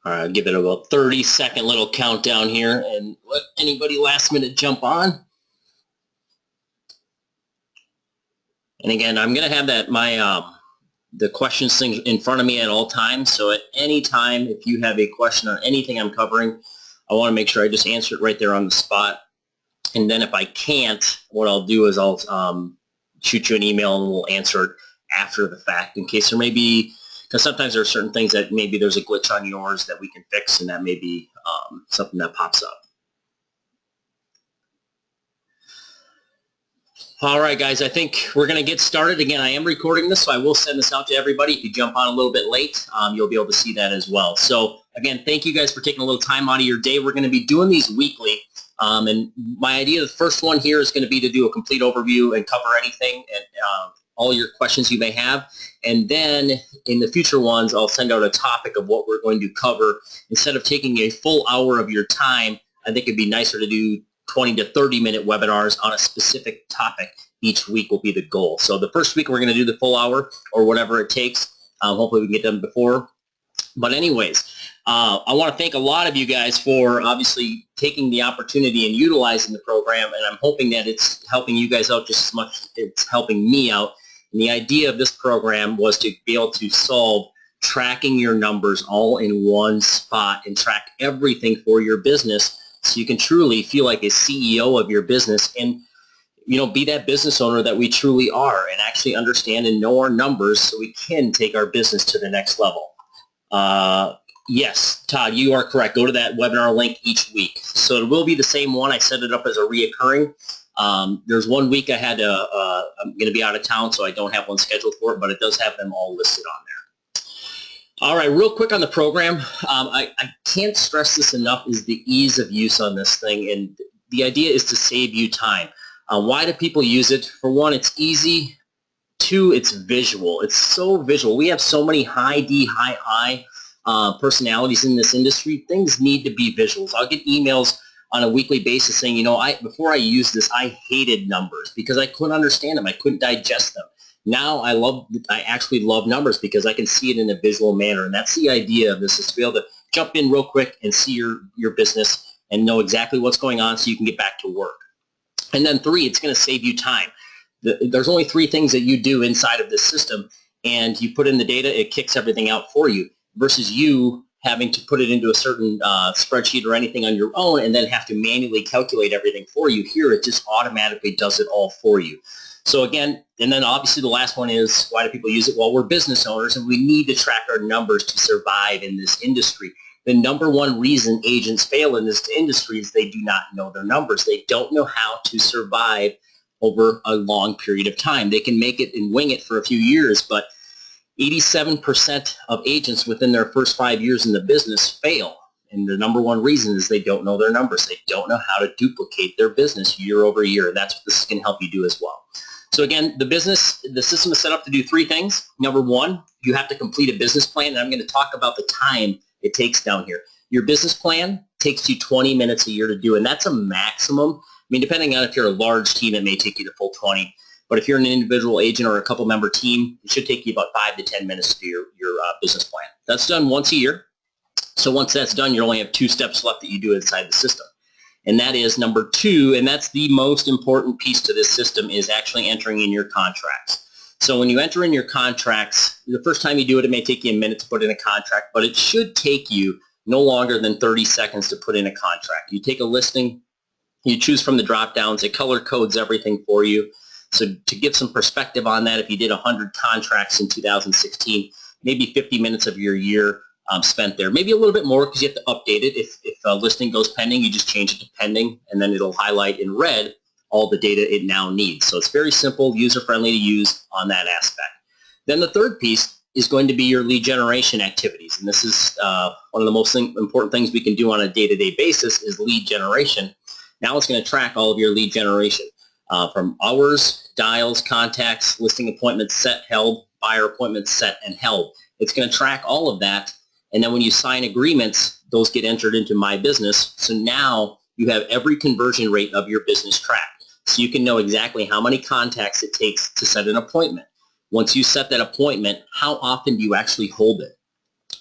All right, I'll give it about 30-second little countdown here and let anybody last minute jump on. And again, I'm going to have that the questions thing in front of me at all times. So at any time, if you have a question on anything I'm covering, I want to make sure I just answer it right there on the spot. And then if I can't, what I'll do is I'll shoot you an email and we'll answer it after the fact in case there may be, because sometimes there are certain things that maybe there's a glitch on yours that we can fix, and that may be something that pops up. All right, guys, I think we're going to get started. Again, I am recording this, so I will send this out to everybody. If you jump on a little bit late, you'll be able to see that as well. So, again, thank you guys for taking a little time out of your day. We're going to be doing these weekly. And my idea, the first one here is going to be to do a complete overview and cover anything and all your questions you may have. And then in the future ones, I'll send out a topic of what we're going to cover. Instead of taking a full hour of your time, I think it'd be nicer to do 20 to 30-minute webinars on a specific topic each week will be the goal. So the first week we're going to do the full hour or whatever it takes. Hopefully we can get done before. But anyways, I want to thank a lot of you guys for obviously taking the opportunity and utilizing the program, and I'm hoping that it's helping you guys out just as much as it's helping me out. And the idea of this program was to be able to solve tracking your numbers all in one spot and track everything for your business so you can truly feel like a CEO of your business and, you know, be that business owner that we truly are and actually understand and know our numbers so we can take our business to the next level. Yes, Todd, you are correct. Go to that webinar link each week. So it will be the same one. I set it up as a reoccurring. There's one week I had I'm going to be out of town, so I don't have one scheduled for it, but it does have them all listed on there. All right, real quick on the program. I can't stress this enough is the ease of use on this thing, and the idea is to save you time. Why do people use it? For one, it's easy. Two, it's visual. It's so visual. We have so many high D, high I personalities in this industry. Things need to be visuals. I'll get emails on a weekly basis saying, you know, before I used this, I hated numbers because I couldn't understand them. I couldn't digest them. Now I actually love numbers because I can see it in a visual manner. And that's the idea of this, is to be able to jump in real quick and see your business and know exactly what's going on so you can get back to work. And then three, it's going to save you time. There's only three things that you do inside of this system, and you put in the data, it kicks everything out for you, versus you having to put it into a certain spreadsheet or anything on your own and then have to manually calculate everything for you. Here, it just automatically does it all for you. So again, and then obviously the last one is, why do people use it? Well, we're business owners, and we need to track our numbers to survive in this industry. The number one reason agents fail in this industry is they do not know their numbers. They don't know how to survive over a long period of time. They can make it and wing it for a few years, but 87% of agents within their first 5 years in the business fail. And the number one reason is they don't know their numbers. They don't know how to duplicate their business year over year. And that's what this can help you do as well. So again, the system is set up to do three things. Number one, you have to complete a business plan. And I'm going to talk about the time it takes down here. Your business plan takes you 20 minutes a year to do, and that's a maximum. I mean, depending on if you're a large team, it may take you the full 20. But if you're an individual agent or a couple-member team, it should take you about 5 to 10 minutes to do your business plan. That's done once a year. So once that's done, you only have 2 steps left that you do inside the system. And that is number 2, and that's the most important piece to this system, is actually entering in your contracts. So when you enter in your contracts, the first time you do it, it may take you a minute to put in a contract, but it should take you no longer than 30 seconds to put in a contract. You take a listing, you choose from the drop-downs, it color codes everything for you. So to give some perspective on that, if you did 100 contracts in 2016, maybe 50 minutes of your year spent there. Maybe a little bit more because you have to update it. If a listing goes pending, you just change it to pending, and then it'll highlight in red all the data it now needs. So it's very simple, user-friendly to use on that aspect. Then the third piece is going to be your lead generation activities. And this is one of the most important things we can do on a day-to-day basis is lead generation. Now it's going to track all of your lead generation from hours, dials, contacts, listing appointments set, held, buyer appointments set and held. It's going to track all of that. And then when you sign agreements, those get entered into My Business. So now you have every conversion rate of your business tracked. So you can know exactly how many contacts it takes to set an appointment. Once you set that appointment, how often do you actually hold it?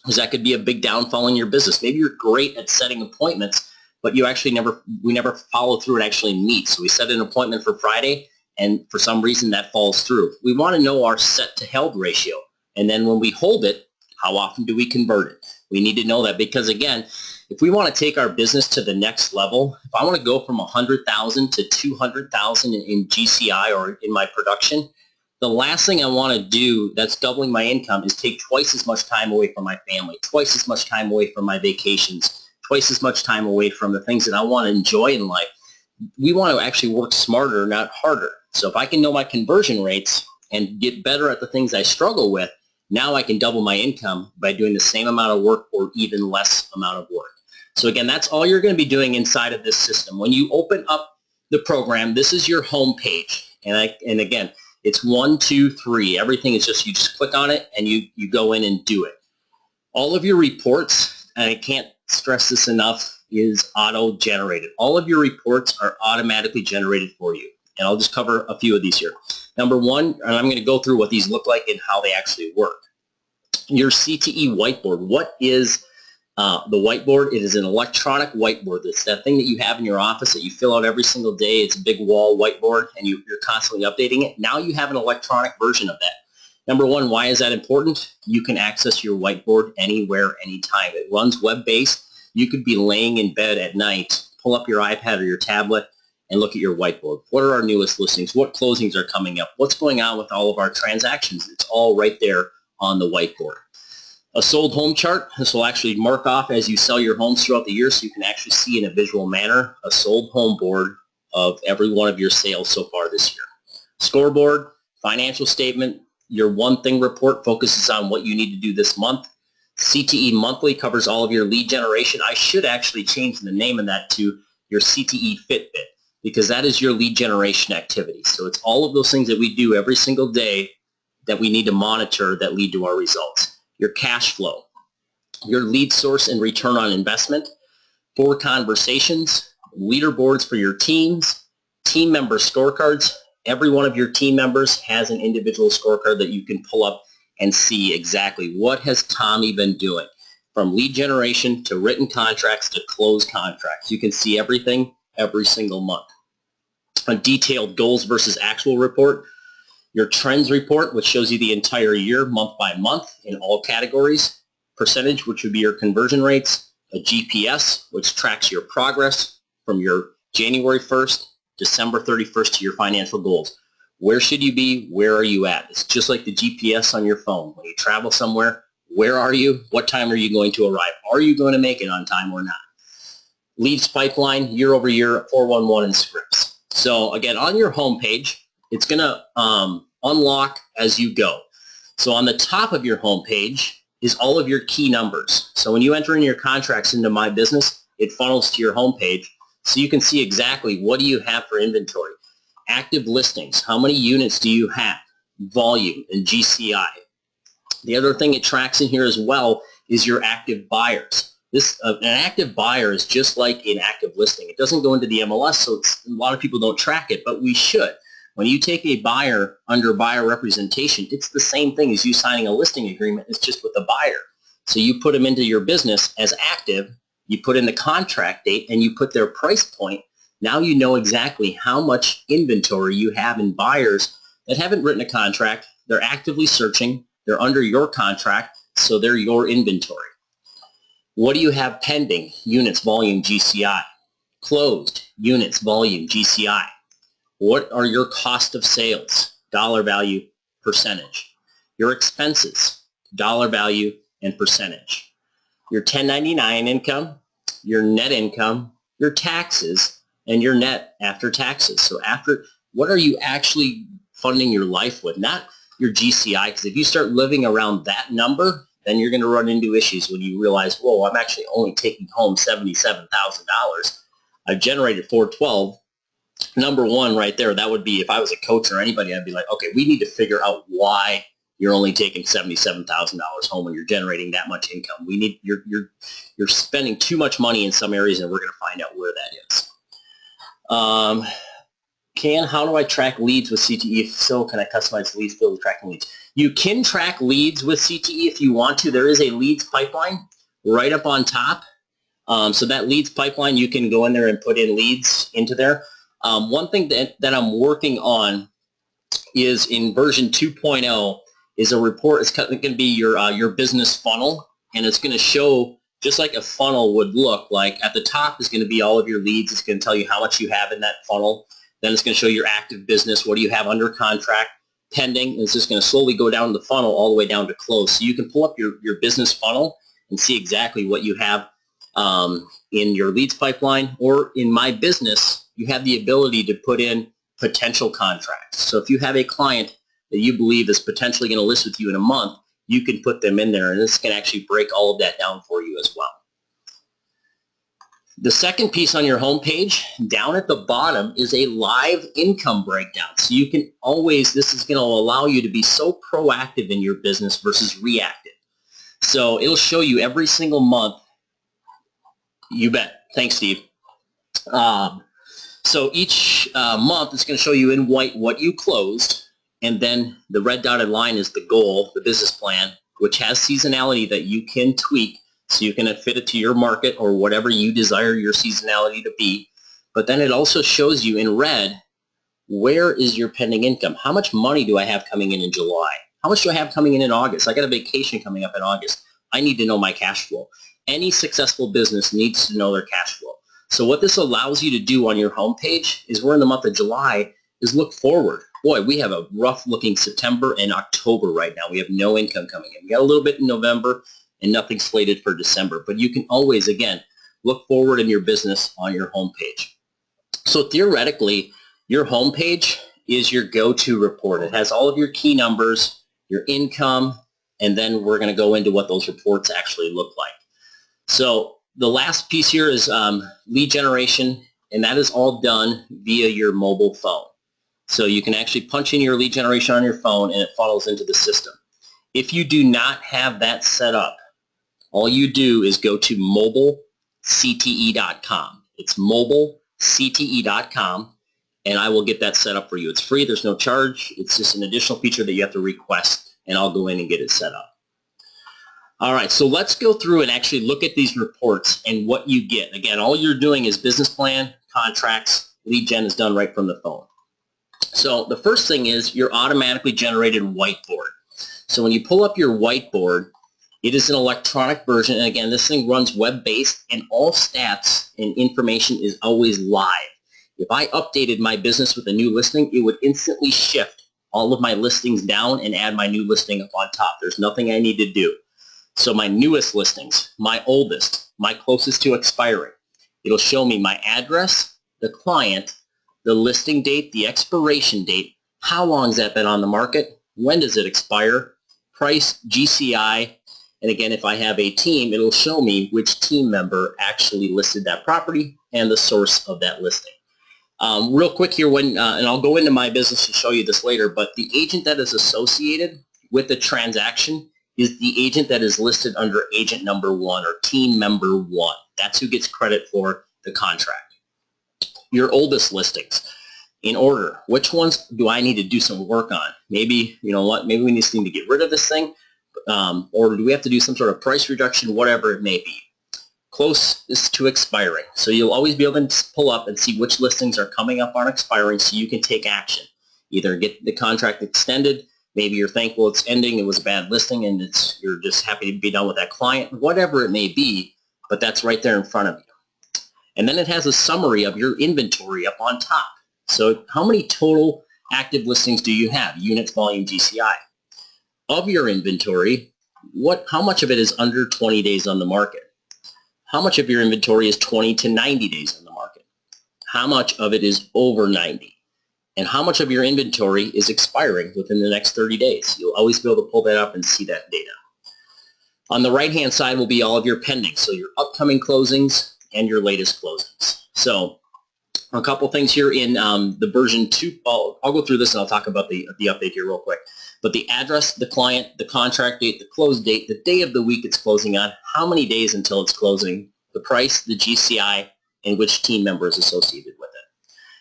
because that could be a big downfall in your business. Maybe you're great at setting appointments, but you actually we never follow through and actually meet. So we set an appointment for Friday, and for some reason that falls through. We want to know our set to held ratio. And then when we hold it, how often do we convert it? We need to know that, because again, if we want to take our business to the next level, if I want to go from 100,000 to 200,000 in GCI or in my production, the last thing I want to do that's doubling my income is take twice as much time away from my family, twice as much time away from my vacations, twice as much time away from the things that I want to enjoy in life. We want to actually work smarter, not harder. So if I can know my conversion rates and get better at the things I struggle with, now I can double my income by doing the same amount of work or even less amount of work. So again, that's all you're going to be doing inside of this system. When you open up the program, this is your home page. And again, it's 1, 2, 3. Everything is just, you just click on it and you go in and do it. All of your reports, and I can't stress this enough, is auto-generated. All of your reports are automatically generated for you. And I'll just cover a few of these here. Number one, and I'm going to go through what these look like and how they actually work. Your CTE whiteboard. What is the whiteboard? It is an electronic whiteboard. It's that thing that you have in your office that you fill out every single day. It's a big wall whiteboard, and you're constantly updating it. Now you have an electronic version of that. Number one, why is that important? You can access your whiteboard anywhere, anytime. It runs web-based. You could be laying in bed at night, pull up your iPad or your tablet, and look at your whiteboard. What are our newest listings? What closings are coming up? What's going on with all of our transactions? It's all right there on the whiteboard. A sold home chart. This will actually mark off as you sell your homes throughout the year, so you can actually see in a visual manner a sold home board of every one of your sales so far this year. Scoreboard, financial statement. Your one thing report focuses on what you need to do this month. CTE monthly covers all of your lead generation. I should actually change the name of that to your CTE Fitbit, because that is your lead generation activity. So it's all of those things that we do every single day that we need to monitor that lead to our results. Your cash flow, your lead source and return on investment, 4 conversations, leaderboards for your teams, team member scorecards. Every one of your team members has an individual scorecard that you can pull up and see exactly what has Tommy been doing, from lead generation to written contracts to closed contracts. You can see everything every single month. A detailed goals versus actual report. Your trends report, which shows you the entire year, month by month, in all categories. Percentage, which would be your conversion rates. A GPS, which tracks your progress from your January 1st, December 31st to your financial goals. Where should you be? Where are you at? It's just like the GPS on your phone. When you travel somewhere, where are you? What time are you going to arrive? Are you going to make it on time or not? Leads pipeline, year over year, 411 and scripts. So again, on your home page, it's going to unlock as you go. So on the top of your home page is all of your key numbers. So when you enter in your contracts into My Business, it funnels to your home page, so you can see exactly what do you have for inventory. Active listings, how many units do you have? Volume and GCI. The other thing it tracks in here as well is your active buyers. An active buyer is just like an active listing. It doesn't go into the MLS, so a lot of people don't track it, but we should. When you take a buyer under buyer representation, it's the same thing as you signing a listing agreement. It's just with a buyer. So you put them into your business as active, you put in the contract date, and you put their price point. Now you know exactly how much inventory you have in buyers that haven't written a contract. They're actively searching. They're under your contract, so they're your inventory. What do you have pending? Units, volume, GCI. Closed, units, volume, GCI. What are your cost of sales? Dollar value, percentage. Your expenses, dollar value, and percentage. Your 1099 income, your net income, your taxes, and your net after taxes. So what are you actually funding your life with? Not your GCI, because if you start living around that number, then you're going to run into issues when you realize, whoa, I'm actually only taking home $77,000. I've generated $412,000. Number one right there, that would be, if I was a coach or anybody, I'd be like, okay, we need to figure out why you're only taking $77,000 home when you're generating that much income. You're spending too much money in some areas, and we're going to find out where that is. How do I track leads with CTE? If so, can I customize leads field with tracking leads? You can track leads with CTE if you want to. There is a leads pipeline right up on top. So that leads pipeline, you can go in there and put in leads into there. One thing that I'm working on is in version 2.0 is a report. It's going to be your business funnel, and it's going to show just like a funnel would look like. At the top is going to be all of your leads. It's going to tell you how much you have in that funnel. Then it's going to show your active business. What do you have under contract, pending? And it's just going to slowly go down the funnel all the way down to close. So you can pull up your business funnel and see exactly what you have in your leads pipeline. Or in My Business, you have the ability to put in potential contracts. So if you have a client that you believe is potentially going to list with you in a month, you can put them in there, and this can actually break all of that down for you as well. The second piece on your home page, down at the bottom, is a live income breakdown. So you can always, this is going to allow you to be so proactive in your business versus reactive. So it'll show you every single month. You bet. Thanks, Steve. So each month it's going to show you in white what you closed, and then the red dotted line is the goal, the business plan, which has seasonality that you can tweak so you can fit it to your market or whatever you desire your seasonality to be. But then it also shows you in red, where is your pending income? How much money do I have coming in July? How much do I have coming in August? I got a vacation coming up in August. I need to know my cash flow. Any successful business needs to know their cash flow. So what this allows you to do on your homepage is, we're in the month of July, is look forward. Boy, we have a rough looking September and October right now. We have no income coming in. We got a little bit in November and nothing slated for December. But you can always, again, look forward in your business on your homepage. So theoretically, your homepage is your go-to report. It has all of your key numbers, your income, and then we're going to go into what those reports actually look like. So the last piece here is lead generation, and that is all done via your mobile phone. So you can actually punch in your lead generation on your phone, and it funnels into the system. If you do not have that set up, all you do is go to mobilecte.com. It's mobilecte.com, and I will get that set up for you. It's free. There's no charge. It's just an additional feature that you have to request, and I'll go in and get it set up. All right, so let's go through and actually look at these reports and what you get. Again, all you're doing is business plan, contracts, lead gen is done right from the phone. So the first thing is your automatically generated whiteboard. So when you pull up your whiteboard, it is an electronic version. And again, this thing runs web-based, and all stats and information is always live. If I updated my business with a new listing, it would instantly shift all of my listings down and add my new listing up on top. There's nothing I need to do. So my newest listings, my oldest, my closest to expiring. It'll show me my address, the client, the listing date, the expiration date, how long has that been on the market, when does it expire, price, GCI, and again, if I have a team, it'll show me which team member actually listed that property and the source of that listing. Real quick here, and I'll go into My Business to show you this later, but the agent that is associated with the transaction is the agent that is listed under agent number 1 or team member 1. That's who gets credit for the contract. Your oldest listings, in order, which ones do I need to do some work on? Maybe, you know what, maybe we just need to get rid of this thing, or do we have to do some sort of price reduction, whatever it may be. Closest to expiring. So you'll always be able to pull up and see which listings are coming up on expiring so you can take action. Either get the contract extended, maybe you're thankful it's ending, it was a bad listing, and you're just happy to be done with that client, whatever it may be, but that's right there in front of you. And then it has a summary of your inventory up on top. So how many total active listings do you have? Units, volume, GCI. Of your inventory, how much of it is under 20 days on the market? How much of your inventory is 20 to 90 days on the market? How much of it is over 90? And how much of your inventory is expiring within the next 30 days? You'll always be able to pull that up and see that data. On the right-hand side will be all of your pending, so your upcoming closings and your latest closings. So a couple things here in the version 2. I'll go through this and I'll talk about the update here real quick. But the address, the client, the contract date, the close date, the day of the week it's closing on, how many days until it's closing, the price, the GCI, and which team member is associated with it.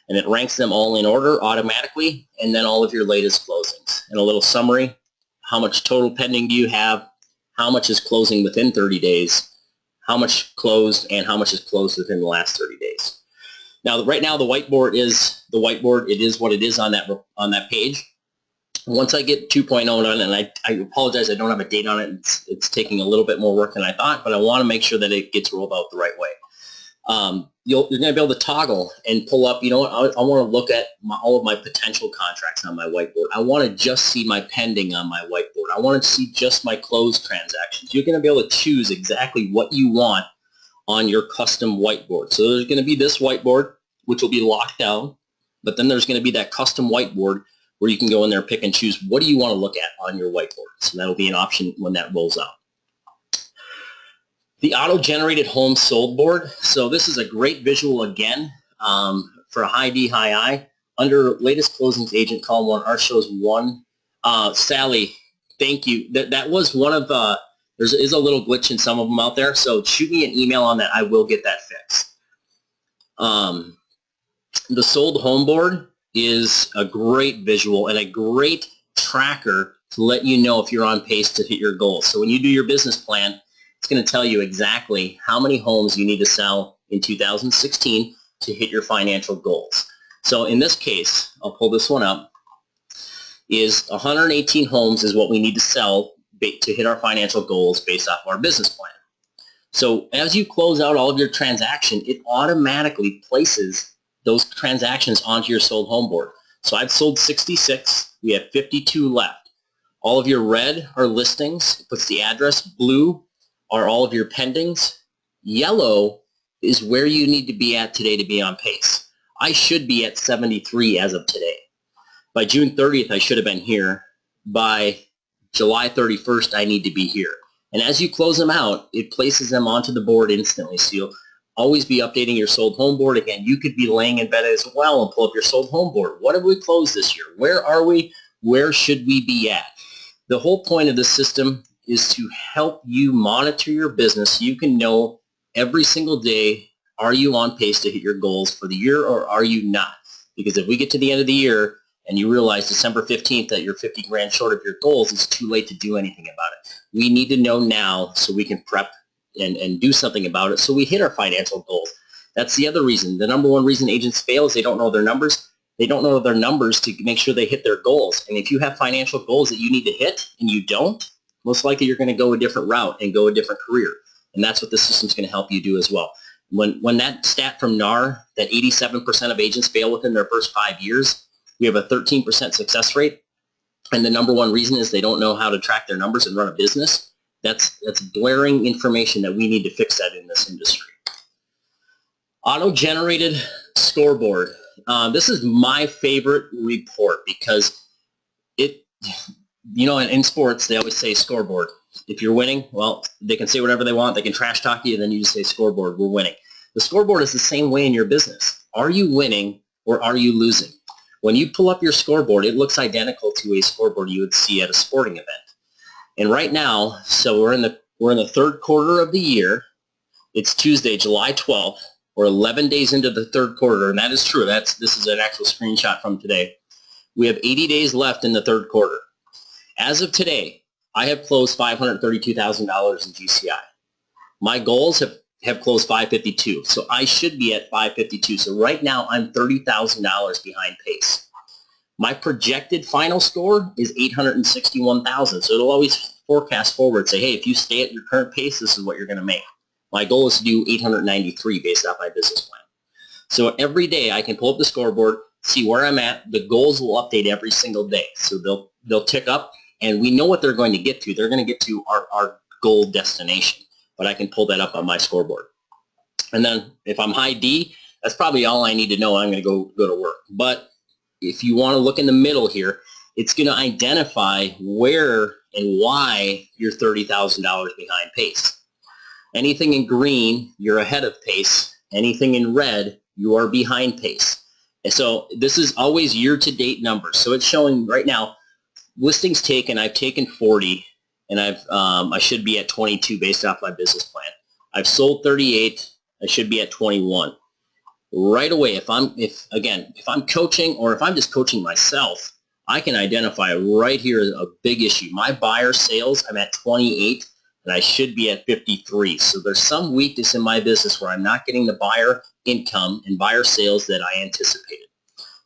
and it ranks them all in order automatically, and then all of your latest closings. And a little summary, how much total pending do you have, how much is closing within 30 days, how much closed, and how much is closed within the last 30 days. Now, right now, the whiteboard is the whiteboard. It is what it is on that page. Once I get 2.0 done, and I apologize, I don't have a date on it. It's taking a little bit more work than I thought, but I want to make sure that it gets rolled out the right way. You're going to be able to toggle and pull up, you know what, I want to look at all of my potential contracts on my whiteboard. I want to just see my pending on my whiteboard. I want to see just my closed transactions. You're going to be able to choose exactly what you want on your custom whiteboard. So there's going to be this whiteboard, which will be locked down, but then there's going to be that custom whiteboard where you can go in there, pick and choose what do you want to look at on your whiteboard. So that'll be an option when that rolls out. The auto-generated home sold board. So this is a great visual again for a high D, high I. Under latest closings agent column 1, ours shows 1. Sally, thank you. That was one of the, there is a little glitch in some of them out there, so shoot me an email on that. I will get that fixed. The sold home board is a great visual and a great tracker to let you know if you're on pace to hit your goals. So when you do your business plan, it's going to tell you exactly how many homes you need to sell in 2016 to hit your financial goals. So in this case, I'll pull this one up, is 118 homes is what we need to sell to hit our financial goals based off our business plan. So as you close out all of your transaction, it automatically places those transactions onto your sold home board. So I've sold 66. We have 52 left. All of your red are listings. It puts the address. Blue are all of your pendings. Yellow is where you need to be at today to be on pace. I should be at 73 as of today. By June 30th, I should have been here. By July 31st, I need to be here. And as you close them out, it places them onto the board instantly. So you'll always be updating your sold home board. Again, you could be laying in bed as well and pull up your sold home board. What have we closed this year? Where are we? Where should we be at? The whole point of this system is to help you monitor your business so you can know every single day, are you on pace to hit your goals for the year or are you not? Because if we get to the end of the year and you realize December 15th that you're 50 grand short of your goals, it's too late to do anything about it. We need to know now so we can prep and do something about it so we hit our financial goals. That's the other reason. The number one reason agents fail is they don't know their numbers. They don't know their numbers to make sure they hit their goals. And if you have financial goals that you need to hit and you don't, most likely you're going to go a different route and go a different career. And that's what the system's going to help you do as well. When that stat from NAR, that 87% of agents fail within their first 5 years, we have a 13% success rate. And the number one reason is they don't know how to track their numbers and run a business. That's blaring information that we need to fix that in this industry. Auto-generated scoreboard. This is my favorite report because it, you know, in sports, they always say scoreboard. If you're winning, well, they can say whatever they want. They can trash talk you, and then you just say scoreboard, we're winning. The scoreboard is the same way in your business. Are you winning or are you losing? When you pull up your scoreboard, it looks identical to a scoreboard you would see at a sporting event. And right now, so we're in the third quarter of the year. It's Tuesday, July 12th. We're 11 days into the third quarter, and that is true. This is an actual screenshot from today. We have 80 days left in the third quarter. As of today, I have closed $532,000 in GCI. My goals have closed $552, so I should be at $552. So right now, I'm $30,000 behind pace. My projected final score is $861,000, so it'll always forecast forward, say, hey, if you stay at your current pace, this is what you're going to make. My goal is to do $893 based off my business plan. So every day, I can pull up the scoreboard, see where I'm at. The goals will update every single day, so they'll tick up. And we know what they're going to get to. They're going to get to our goal destination. But I can pull that up on my scoreboard. And then if I'm high D, that's probably all I need to know. I'm going to go to work. But if you want to look in the middle here, it's going to identify where and why you're $30,000 behind pace. Anything in green, you're ahead of pace. Anything in red, you are behind pace. And so this is always year-to-date numbers. So it's showing right now, listings taken, I've taken 40, and I should be at 22 based off my business plan. I've sold 38, I should be at 21. right away, if I'm coaching, or if I'm just coaching myself, I can identify right here a big issue. My buyer sales, I'm at 28, and I should be at 53. So there's some weakness in my business where I'm not getting the buyer income and buyer sales that I anticipated.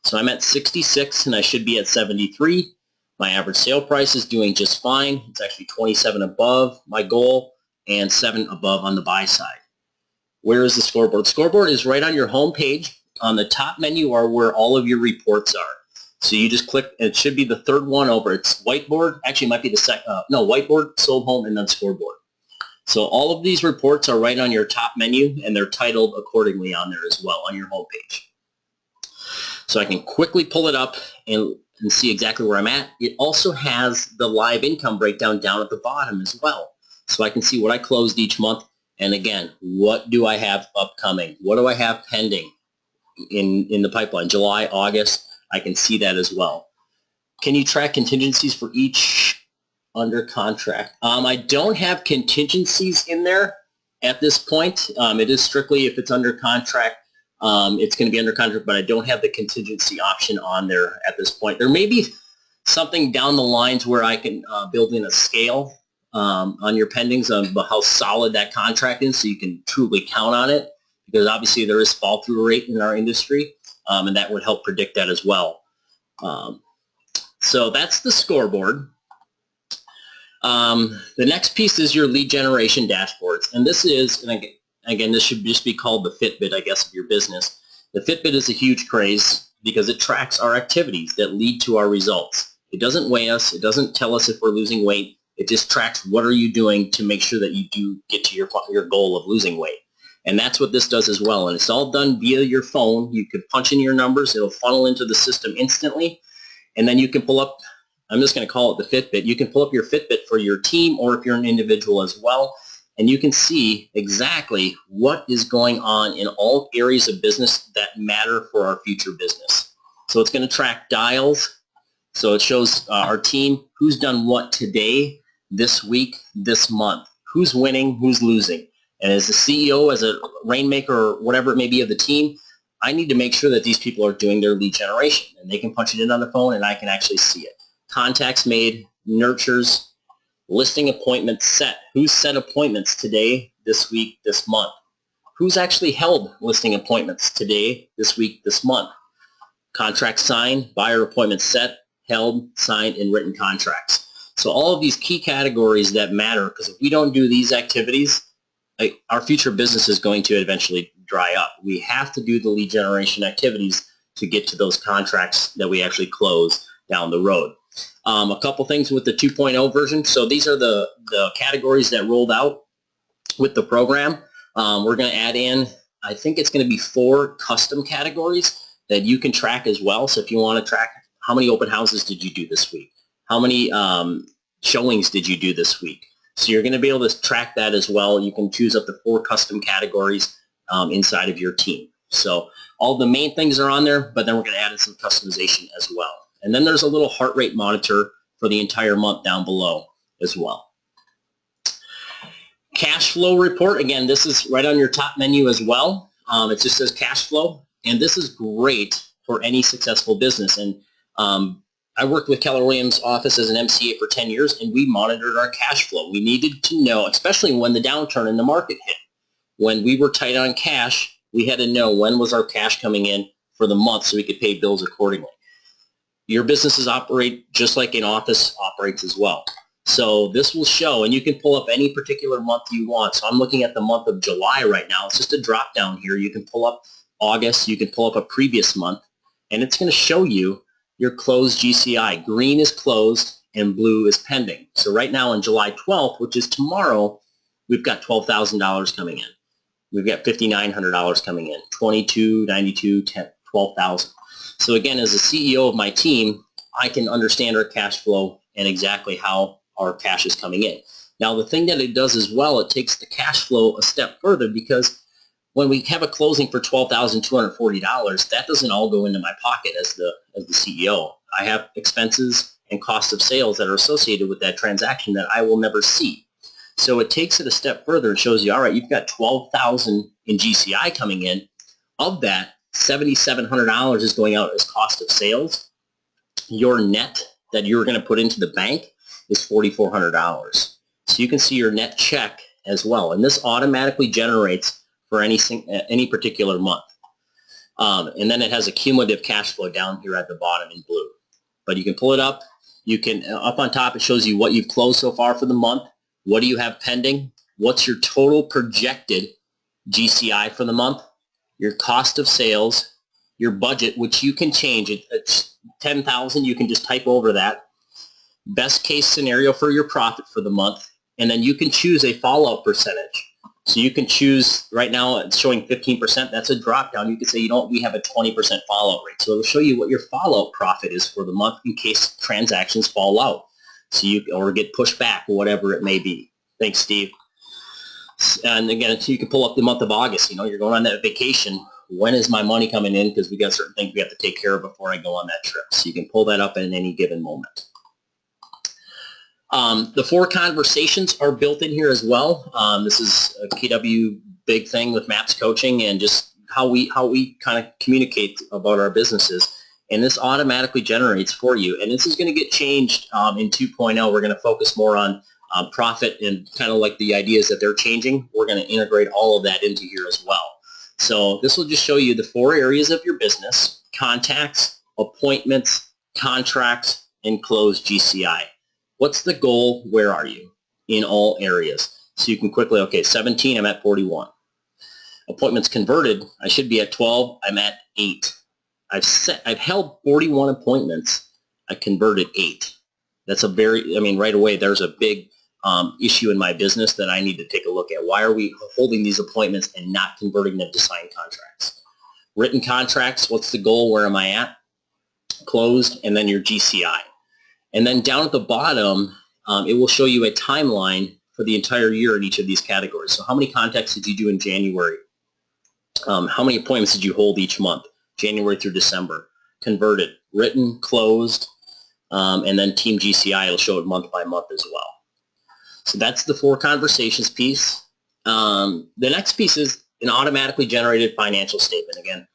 So I'm at 66, and I should be at 73. My average sale price is doing just fine. It's actually 27 above my goal and 7 above on the buy side. Where is the scoreboard? The scoreboard is right on your home page. On the top menu are where all of your reports are. So you just click, and it should be the third one over. It's whiteboard. Actually, it might be the second. No, whiteboard, sold home, and then scoreboard. So all of these reports are right on your top menu, and they're titled accordingly on there as well on your home page. So I can quickly pull it up and see exactly where I'm at. It also has the live income breakdown down at the bottom as well. So I can see what I closed each month. And again, what do I have upcoming? What do I have pending in the pipeline? July, August, I can see that as well. Can you track contingencies for each under contract? I don't have contingencies in there at this point. It is strictly if it's under contract, it's going to be under contract, but I don't have the contingency option on there at this point. There may be something down the lines where I can build in a scale on your pendings on how solid that contract is, so you can truly count on it, because obviously there is fall through rate in our industry, and that would help predict that as well. So that's the scoreboard. The next piece is your lead generation dashboards, and this is, and again, this should just be called the Fitbit, I guess, of your business. The Fitbit is a huge craze because it tracks our activities that lead to our results. It doesn't weigh us. It doesn't tell us if we're losing weight. It just tracks what are you doing to make sure that you do get to your goal of losing weight. And that's what this does as well. And it's all done via your phone. You could punch in your numbers. It'll funnel into the system instantly. And then you can pull up, I'm just going to call it the Fitbit. You can pull up your Fitbit for your team, or if you're an individual as well. And you can see exactly what is going on in all areas of business that matter for our future business. So it's going to track dials. So it shows our team who's done what today, this week, this month, who's winning, who's losing. And as the CEO, as a rainmaker, or whatever it may be of the team, I need to make sure that these people are doing their lead generation, and they can punch it in on the phone and I can actually see it. Contacts made, nurtures, listing appointments set. Who's set appointments today, this week, this month? Who's actually held listing appointments today, this week, this month? Contracts signed, buyer appointments set, held, signed, and written contracts. So all of these key categories that matter, because if we don't do these activities, our future business is going to eventually dry up. We have to do the lead generation activities to get to those contracts that we actually close down the road. A couple things with the 2.0 version. So these are the categories that rolled out with the program. We're going to add in, I think it's going to be 4 custom categories that you can track as well. So if you want to track how many open houses did you do this week? How many showings did you do this week? So you're going to be able to track that as well. You can choose up to 4 custom categories inside of your team. So all the main things are on there, but then we're going to add in some customization as well. And then there's a little heart rate monitor for the entire month down below as well. Cash flow report. Again, this is right on your top menu as well. It just says cash flow, and this is great for any successful business. And I worked with Keller Williams' office as an MCA for 10 years, and we monitored our cash flow. We needed to know, especially when the downturn in the market hit. When we were tight on cash, we had to know when was our cash coming in for the month so we could pay bills accordingly. Your businesses operate just like an office operates as well. So this will show, and you can pull up any particular month you want. So I'm looking at the month of July right now. It's just a drop down here. You can pull up August. You can pull up a previous month, and it's going to show you your closed GCI. Green is closed and blue is pending. So right now on July 12th, which is tomorrow, we've got $12,000 coming in. We've got $5,900 coming in, $22,000, $92,000, $12,000. So again, as a CEO of my team, I can understand our cash flow and exactly how our cash is coming in. Now the thing that it does as well, it takes the cash flow a step further, because when we have a closing for $12,240, that doesn't all go into my pocket as the CEO. I have expenses and costs of sales that are associated with that transaction that I will never see. So it takes it a step further and shows you, all right, you've got $12,000 in GCI coming in. Of that, $7,700 is going out as cost of sales. Your net that you're going to put into the bank is $4,400. So you can see your net check as well, and this automatically generates for any particular month. And then it has a cumulative cash flow down here at the bottom in blue. But you can pull it up. You can, up on top, it shows you what you've closed so far for the month. What do you have pending? What's your total projected GCI for the month? Your cost of sales, your budget, which you can change. It's $10,000. You can just type over that. Best case scenario for your profit for the month. And then you can choose a fallout percentage. So you can choose, right now it's showing 15%. That's a drop down. You can say, we have a 20% fallout rate. So it'll show you what your fallout profit is for the month in case transactions fall out. So or get pushed back or whatever it may be. Thanks, Steve. And again, so you can pull up the month of August. You're going on that vacation. When is my money coming in? Because we got certain things we have to take care of before I go on that trip. So you can pull that up at any given moment. The 4 conversations are built in here as well. This is a KW big thing with MAPS coaching and just how we kind of communicate about our businesses. And this automatically generates for you. And this is going to get changed in 2.0. We're going to focus more on profit and kind of like the ideas that they're changing. We're going to integrate all of that into here as well. So this will just show you the 4 areas of your business: contacts, appointments, contracts, and closed GCI. What's the goal? Where are you in all areas? So you can quickly, okay, 17, I'm at 41. Appointments converted, I should be at 12, I'm at 8. I've held 41 appointments, I converted 8. That's right away there's a big issue in my business that I need to take a look at. Why are we holding these appointments and not converting them to signed contracts? Written contracts, what's the goal? Where am I at? Closed, and then your GCI. And then down at the bottom, it will show you a timeline for the entire year in each of these categories. So how many contacts did you do in January? How many appointments did you hold each month, January through December? Converted, written, closed, and then team GCI will show it month by month as well. So that's the 4 conversations piece. The next piece is an automatically generated financial statement. Again,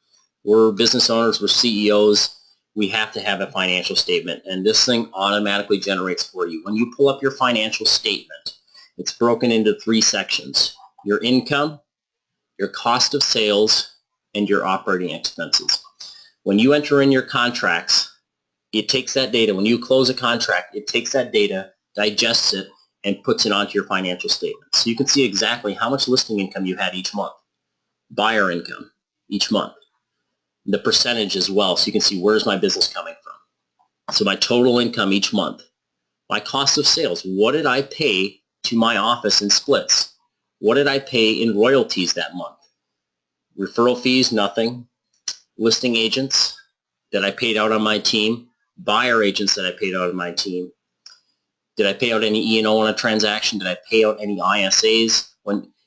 we're business owners, we're CEOs. We have to have a financial statement, and this thing automatically generates for you. When you pull up your financial statement, it's broken into 3 sections: your income, your cost of sales, and your operating expenses. When you enter in your contracts, it takes that data. When you close a contract, it takes that data, digests it, and puts it onto your financial statement. So you can see exactly how much listing income you had each month, buyer income each month, the percentage as well, so you can see where's my business coming from. So my total income each month, my cost of sales, what did I pay to my office in splits? What did I pay in royalties that month? Referral fees, nothing. Listing agents that I paid out on my team, buyer agents that I paid out on my team. Did I pay out any E&O on a transaction? Did I pay out any ISAs?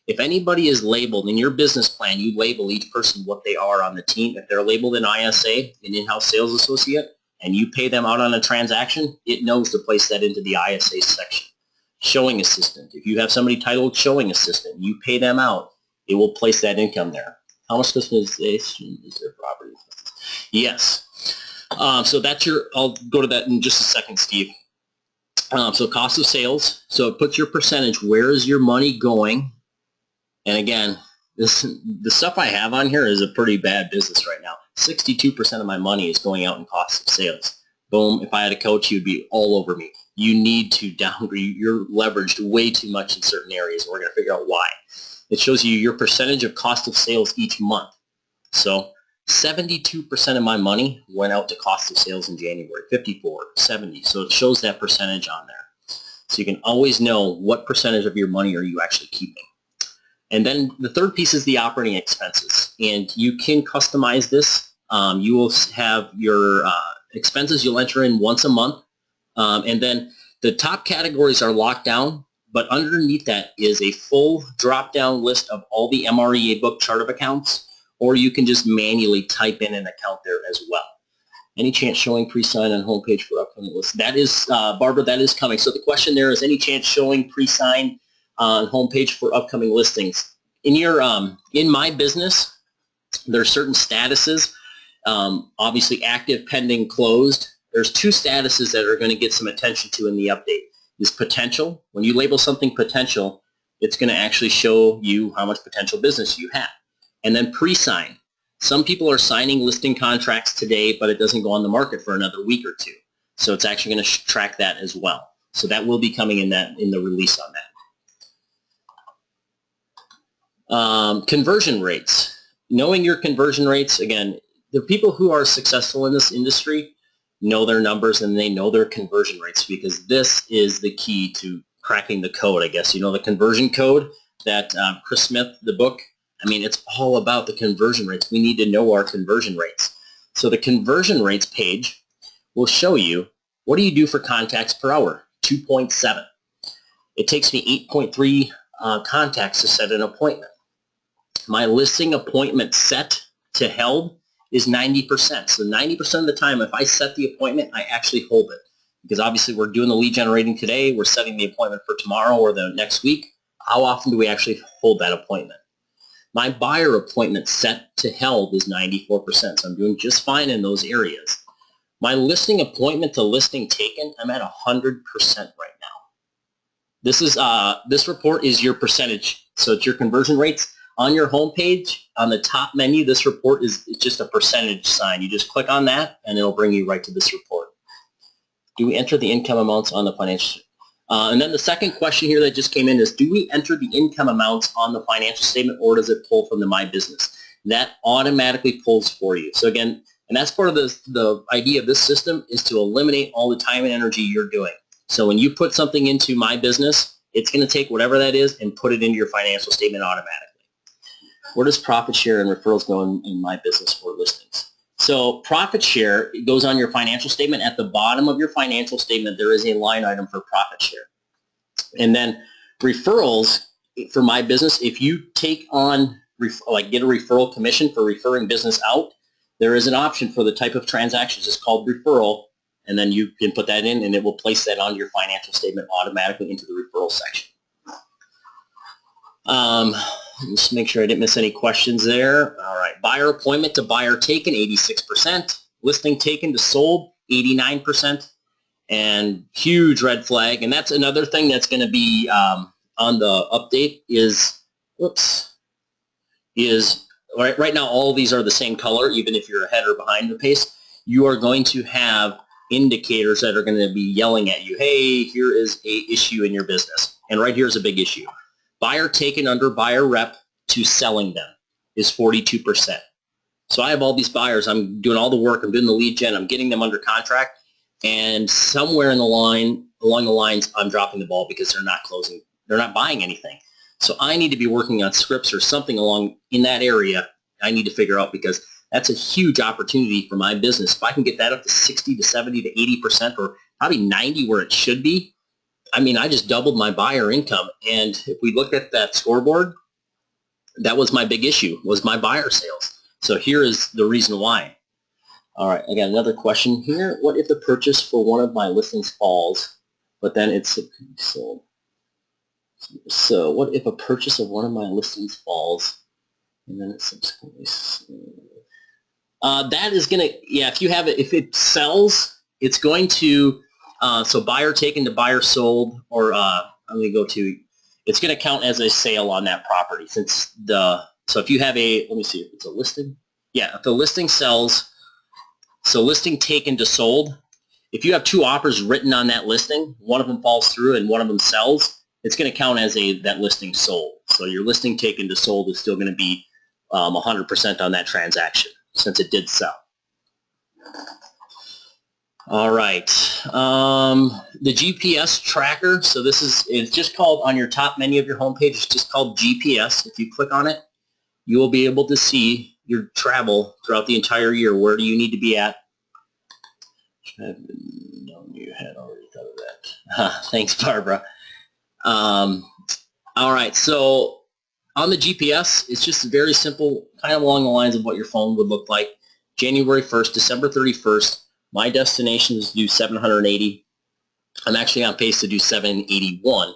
If anybody is labeled in your business plan, you label each person what they are on the team. If they're labeled an ISA, an in-house sales associate, and you pay them out on a transaction, it knows to place that into the ISA section. Showing assistant. If you have somebody titled showing assistant, you pay them out, it will place that income there. How much customization is their property? Yes. So that's I'll go to that in just a second, Steve. So cost of sales. So it puts your percentage. Where is your money going? And again, the stuff I have on here is a pretty bad business right now. 62% of my money is going out in cost of sales. Boom, if I had a coach, you'd be all over me. You need to downgrade. You're leveraged way too much in certain areas. We're going to figure out why. It shows you your percentage of cost of sales each month. So 72% of my money went out to cost of sales in January, 54, 70. So it shows that percentage on there. So you can always know what percentage of your money are you actually keeping. And then the third piece is the operating expenses. And you can customize this. You will have your expenses you'll enter in once a month. And then the top categories are locked down, but underneath that is a full drop-down list of all the MREA book chart of accounts, or you can just manually type in an account there as well. Any chance showing pre-sign on homepage for upcoming lists? That is, Barbara, that is coming. So the question there is, any chance showing pre-sign on homepage for upcoming listings? In your, in my business, There's certain statuses, obviously active, pending, closed. There's two statuses that are going to get some attention to in the update. Is potential. When you label something potential, it's going to actually show you how much potential business you have. And then pre-sign. Some people are signing listing contracts today, but it doesn't go on the market for another week or two. So it's actually going to track that as well. So that will be coming in the release on that. Conversion rates. Knowing your conversion rates, again, the people who are successful in this industry know their numbers and they know their conversion rates, because this is the key to cracking the code, I guess. You know, the conversion code that Chris Smith, the book, I mean, it's all about the conversion rates. We need to know our conversion rates. So the conversion rates page will show you, what do you do for contacts per hour? 2.7. It takes me 8.3 contacts to set an appointment. My listing appointment set to held is 90%. So 90% of the time, if I set the appointment, I actually hold it. Because obviously we're doing the lead generating today, we're setting the appointment for tomorrow or the next week. How often do we actually hold that appointment? My buyer appointment set to held is 94%, so I'm doing just fine in those areas. My listing appointment to listing taken, I'm at 100% right now. This report is your percentage, so it's your conversion rates. On your home page, on the top menu, this report is just a percentage sign. You just click on that, and it'll bring you right to this report. Do we enter the income amounts on the financial? And then the second question here that just came in is, do we enter the income amounts on the financial statement, or does it pull from the My Business? That automatically pulls for you. So again, and that's part of the idea of this system, is to eliminate all the time and energy you're doing. So when you put something into My Business, it's going to take whatever that is and put it into your financial statement automatically. Where does profit share and referrals go in My Business for listings? So profit share, it goes on your financial statement. At the bottom of your financial statement, there is a line item for profit share. And then referrals for My Business, if you take on, like get a referral commission for referring business out, there is an option for the type of transactions. It's called referral, and then you can put that in, and it will place that on your financial statement automatically into the referral section. Just make sure I didn't miss any questions there. All right, buyer appointment to buyer taken, 86%. Listing taken to sold, 89%. And huge red flag. And that's another thing that's going to be on the update is, right now all of these are the same color, even if you're ahead or behind the pace. You are going to have indicators that are going to be yelling at you, hey, here is a issue in your business. And right here is a big issue. Buyer taken under buyer rep to selling them is 42%. So I have all these buyers. I'm doing all the work. I'm doing the lead gen. I'm getting them under contract. And somewhere in the line, along the lines, I'm dropping the ball because they're not closing. They're not buying anything. So I need to be working on scripts or something along in that area I need to figure out, because that's a huge opportunity for My Business. If I can get that up to 60 to 70 to 80%, or probably 90 where it should be, I mean, I just doubled my buyer income. And if we look at that scoreboard, that was my big issue, was my buyer sales. So here is the reason why. All right, I got another question here. What if the purchase for one of my listings falls, but then it's sold? So what if a purchase of one of my listings falls, and then it's subsequently sold? That is going to, yeah, if you have it, if it sells, it's going to, so buyer taken to buyer sold, or I'm going to go to, it's going to count as a sale on that property, since so if you have let me see if it's a listing. Yeah, if the listing sells, so listing taken to sold, if you have two offers written on that listing, one of them falls through and one of them sells, it's going to count as that listing sold. So your listing taken to sold is still going to be 100% on that transaction, since it did sell. All right, the GPS tracker, so it's just called, on your top menu of your homepage, it's just called GPS. If you click on it, you will be able to see your travel throughout the entire year. Where do you need to be at? No, you had already thought of that. Thanks, Barbara. All right, so on the GPS, it's just very simple, kind of along the lines of what your phone would look like. January 1st, December 31st, my destination is to do 780. I'm actually on pace to do 781.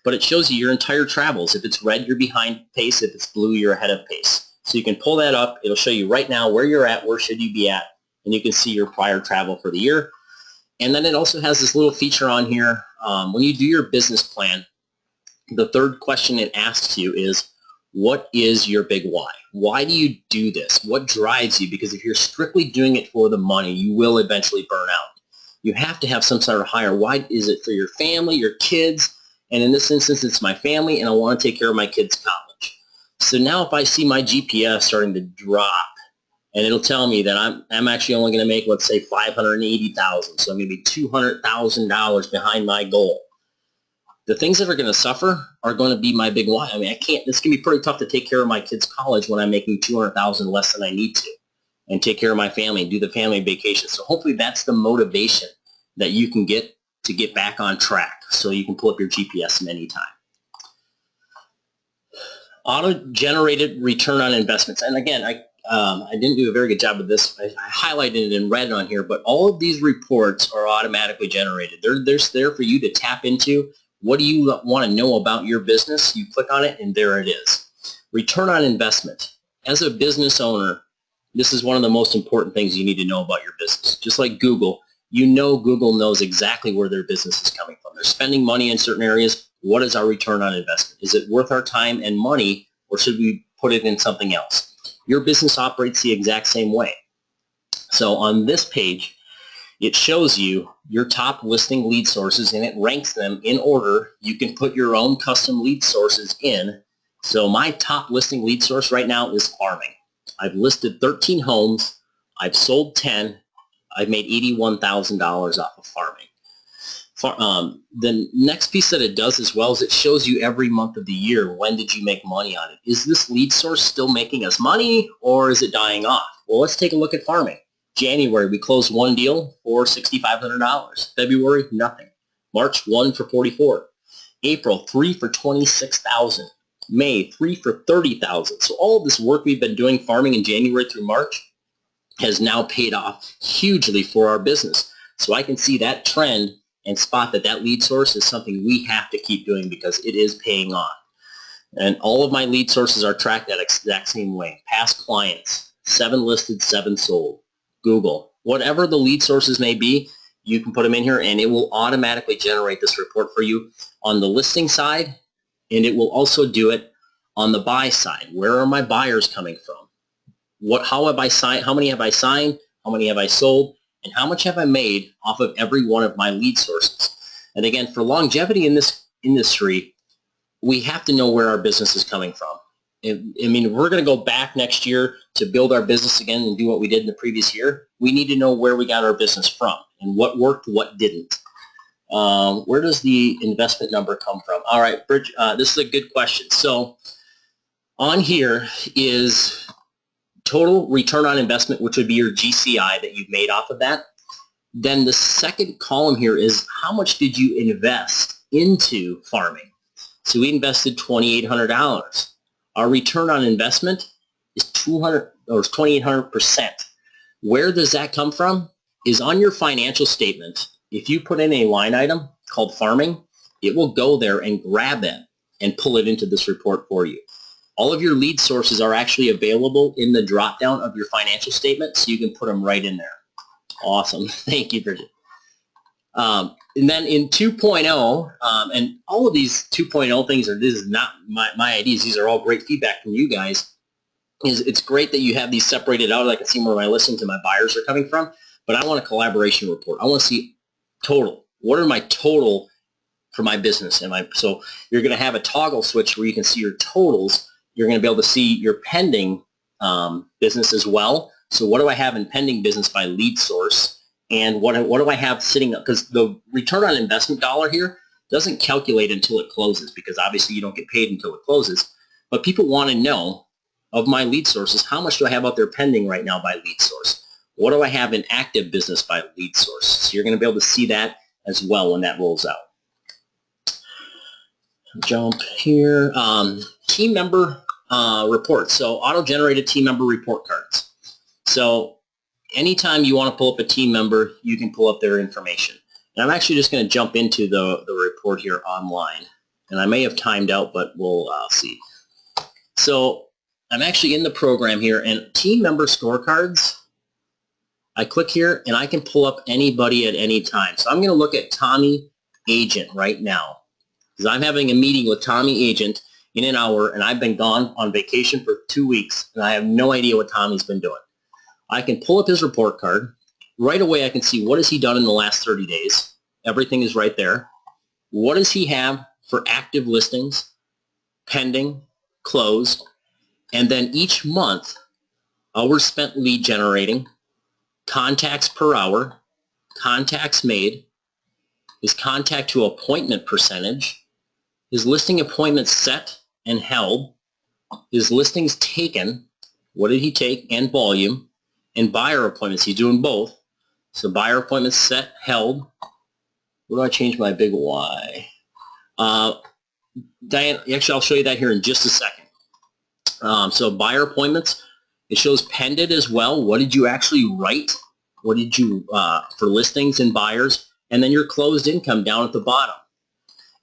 But it shows you your entire travels. If it's red, you're behind pace. If it's blue, you're ahead of pace. So you can pull that up. It'll show you right now where you're at, where should you be at, and you can see your prior travel for the year. And then it also has this little feature on here. When you do your business plan, the third question it asks you is, what is your big why? Why do you do this? What drives you? Because if you're strictly doing it for the money, you will eventually burn out. You have to have some sort of higher why. Is it for your family, your kids? And in this instance, it's my family, and I want to take care of my kids' college. So now if I see my GPS starting to drop, and it'll tell me that I'm actually only going to make, let's say, $580,000, so I'm going to be $200,000 behind my goal. The things that are going to suffer are going to be my big why. I mean, this can be pretty tough to take care of my kids' college when I'm making $200,000 less than I need to, and take care of my family and do the family vacation. So hopefully that's the motivation that you can get to get back on track, so you can pull up your GPS at any time. Auto-generated return on investments. And again, I didn't do a very good job of this. I highlighted it in red on here, but all of these reports are automatically generated. They're there for you to tap into. What do you want to know about your business? You click on it, and there it is. Return on investment. As a business owner, this is one of the most important things you need to know about your business. Just like Google, you know Google knows exactly where their business is coming from. They're spending money in certain areas. What is our return on investment? Is it worth our time and money, or should we put it in something else? Your business operates the exact same way. So on this page, it shows you your top listing lead sources, and it ranks them in order. You can put your own custom lead sources in. So my top listing lead source right now is farming. I've listed 13 homes. I've sold 10. I've made $81,000 off of farming. The next piece that it does as well is it shows you every month of the year, when did you make money on it? Is this lead source still making us money, or is it dying off? Well, let's take a look at farming. January, we closed one deal for $6,500. February, nothing. March, 1 for $44,000. April, 3 for $26,000. May, 3 for $30,000. So all of this work we've been doing farming in January through March has now paid off hugely for our business. So I can see that trend and spot that lead source is something we have to keep doing because it is paying off. And all of my lead sources are tracked that exact same way. Past clients, 7 listed, 7 sold. Google, whatever the lead sources may be, you can put them in here, and it will automatically generate this report for you on the listing side, and it will also do it on the buy side. Where are my buyers coming from? How have I signed? How many have I signed? How many have I sold? And how much have I made off of every one of my lead sources? And again, for longevity in this industry, we have to know where our business is coming from. I mean, if we're going to go back next year to build our business again and do what we did in the previous year, we need to know where we got our business from and what worked, what didn't. Where does the investment number come from? All right, Bridge, this is a good question. So on here is total return on investment, which would be your GCI that you've made off of that. Then the second column here is how much did you invest into farming? So we invested $2,800. Our return on investment is 2,800%. Where does that come from? Is on your financial statement. If you put in a line item called farming, it will go there and grab that and pull it into this report for you. All of your lead sources are actually available in the drop-down of your financial statement, so you can put them right in there. Awesome. Thank you, Bridget. And then in 2.0, and all of these 2.0 things this is not my ideas, these are all great feedback from you guys, it's great that you have these separated out. I can see where my listings and my buyers are coming from, but I want a collaboration report. I want to see total. What are my total for my business? So you're going to have a toggle switch where you can see your totals. You're going to be able to see your pending business as well. So what do I have in pending business by lead source? And what do I have sitting up? Because the return on investment dollar here doesn't calculate until it closes, because obviously you don't get paid until it closes. But people want to know, of my lead sources, how much do I have out there pending right now by lead source? What do I have in active business by lead source? So you're going to be able to see that as well when that rolls out. Jump here. Team member reports. So auto-generated team member report cards. So anytime you want to pull up a team member, you can pull up their information. And I'm actually just going to jump into the report here online. And I may have timed out, but we'll see. So I'm actually in the program here, and team member scorecards, I click here and I can pull up anybody at any time. So I'm going to look at Tommy Agent right now, because I'm having a meeting with Tommy Agent in an hour, and I've been gone on vacation for 2 weeks, and I have no idea what Tommy's been doing. I can pull up his report card. Right away I can see what has he done in the last 30 days. Everything is right there. What does he have for active listings, pending, closed, and then each month, hours spent lead generating, contacts per hour, contacts made, his contact to appointment percentage, his listing appointments set and held, his listings taken, what did he take, and volume, and buyer appointments. He's doing both. So buyer appointments set, held. Where do I change my big Y? Diane, actually I'll show you that here in just a second. So buyer appointments, it shows pended as well. What did you actually write? What did you, for listings and buyers? And then your closed income down at the bottom.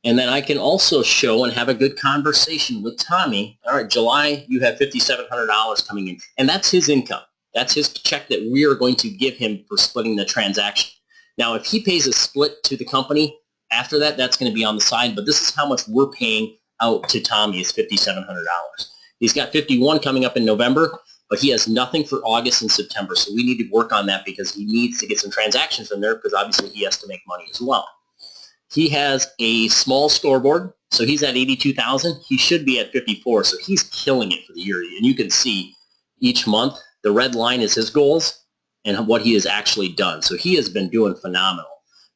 And then I can also show and have a good conversation with Tommy. All right, July, you have $5,700 coming in. And that's his income. That's his check that we are going to give him for splitting the transaction. Now, if he pays a split to the company, after that, that's going to be on the side. But this is how much we're paying out to Tommy is $5,700. He's got 51 coming up in November, but he has nothing for August and September. So we need to work on that because he needs to get some transactions in there because obviously he has to make money as well. He has a small scoreboard, so he's at 82,000. He should be at 54, so he's killing it for the year. And you can see each month, the red line is his goals and what he has actually done. So he has been doing phenomenal.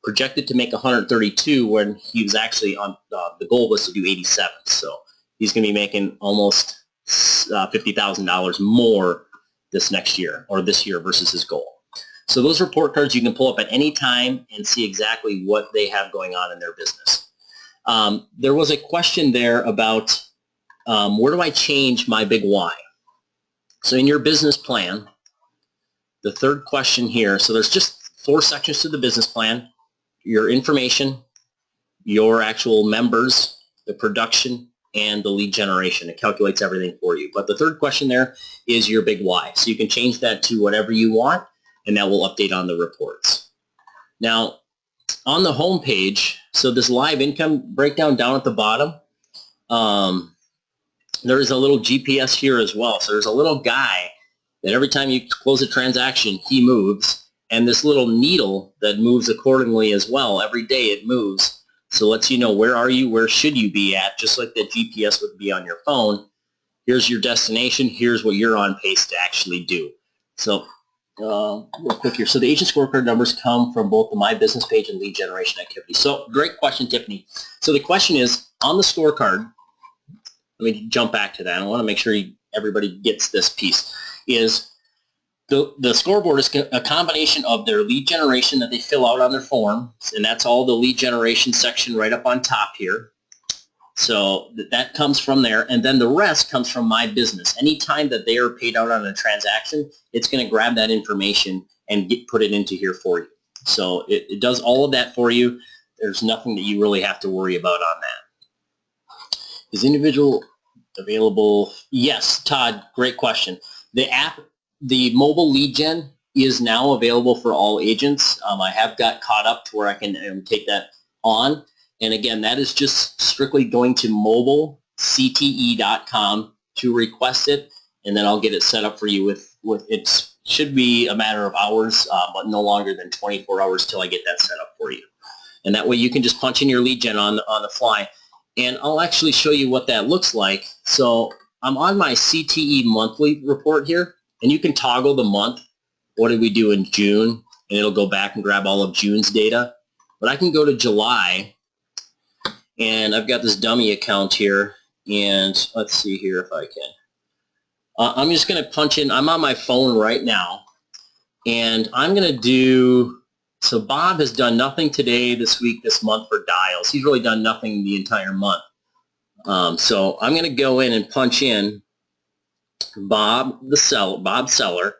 Projected to make 132 when he was actually on, the goal was to do 87. So he's going to be making almost $50,000 more this next year or this year versus his goal. So those report cards you can pull up at any time and see exactly what they have going on in their business. There was a question there about where do I change my big why? So in your business plan, the third question here, so there's just 4 sections to the business plan: your information, your actual members, the production, and the lead generation. It calculates everything for you. But the third question there is your big why. So you can change that to whatever you want, and that will update on the reports. Now, on the home page, so this live income breakdown down at the bottom, there is a little GPS here as well. So there's a little guy that every time you close a transaction, he moves, and this little needle that moves accordingly as well. Every day it moves. So it lets you know where are you, where should you be at, just like the GPS would be on your phone. Here's your destination. Here's what you're on pace to actually do. So real quick here. So the agent scorecard numbers come from both the My Business page and lead generation activity. So great question, Tiffany. So the question is, on the scorecard, let me jump back to that. I want to make sure everybody gets this piece, is the scoreboard is a combination of their lead generation that they fill out on their form, and that's all the lead generation section right up on top here. So that comes from there, and then the rest comes from My Business. Anytime that they are paid out on a transaction, it's going to grab that information and put it into here for you. So it does all of that for you. There's nothing that you really have to worry about on that. Is individual available? Yes, Todd, great question. The app, the mobile lead gen, is now available for all agents. I have got caught up to where I can take that on. And again, that is just strictly going to mobilecte.com to request it, and then I'll get it set up for you with it should be a matter of hours, but no longer than 24 hours till I get that set up for you. And that way you can just punch in your lead gen on the fly. And I'll actually show you what that looks like. So I'm on my CTE monthly report here, and you can toggle the month. What did we do in June? And it'll go back and grab all of June's data. But I can go to July, and I've got this dummy account here, and let's see here if I can. I'm just going to punch in. I'm on my phone right now, and I'm going to do, so Bob has done nothing today, this week, this month for dials. He's really done nothing the entire month. So I'm going to go in and punch in Bob Seller,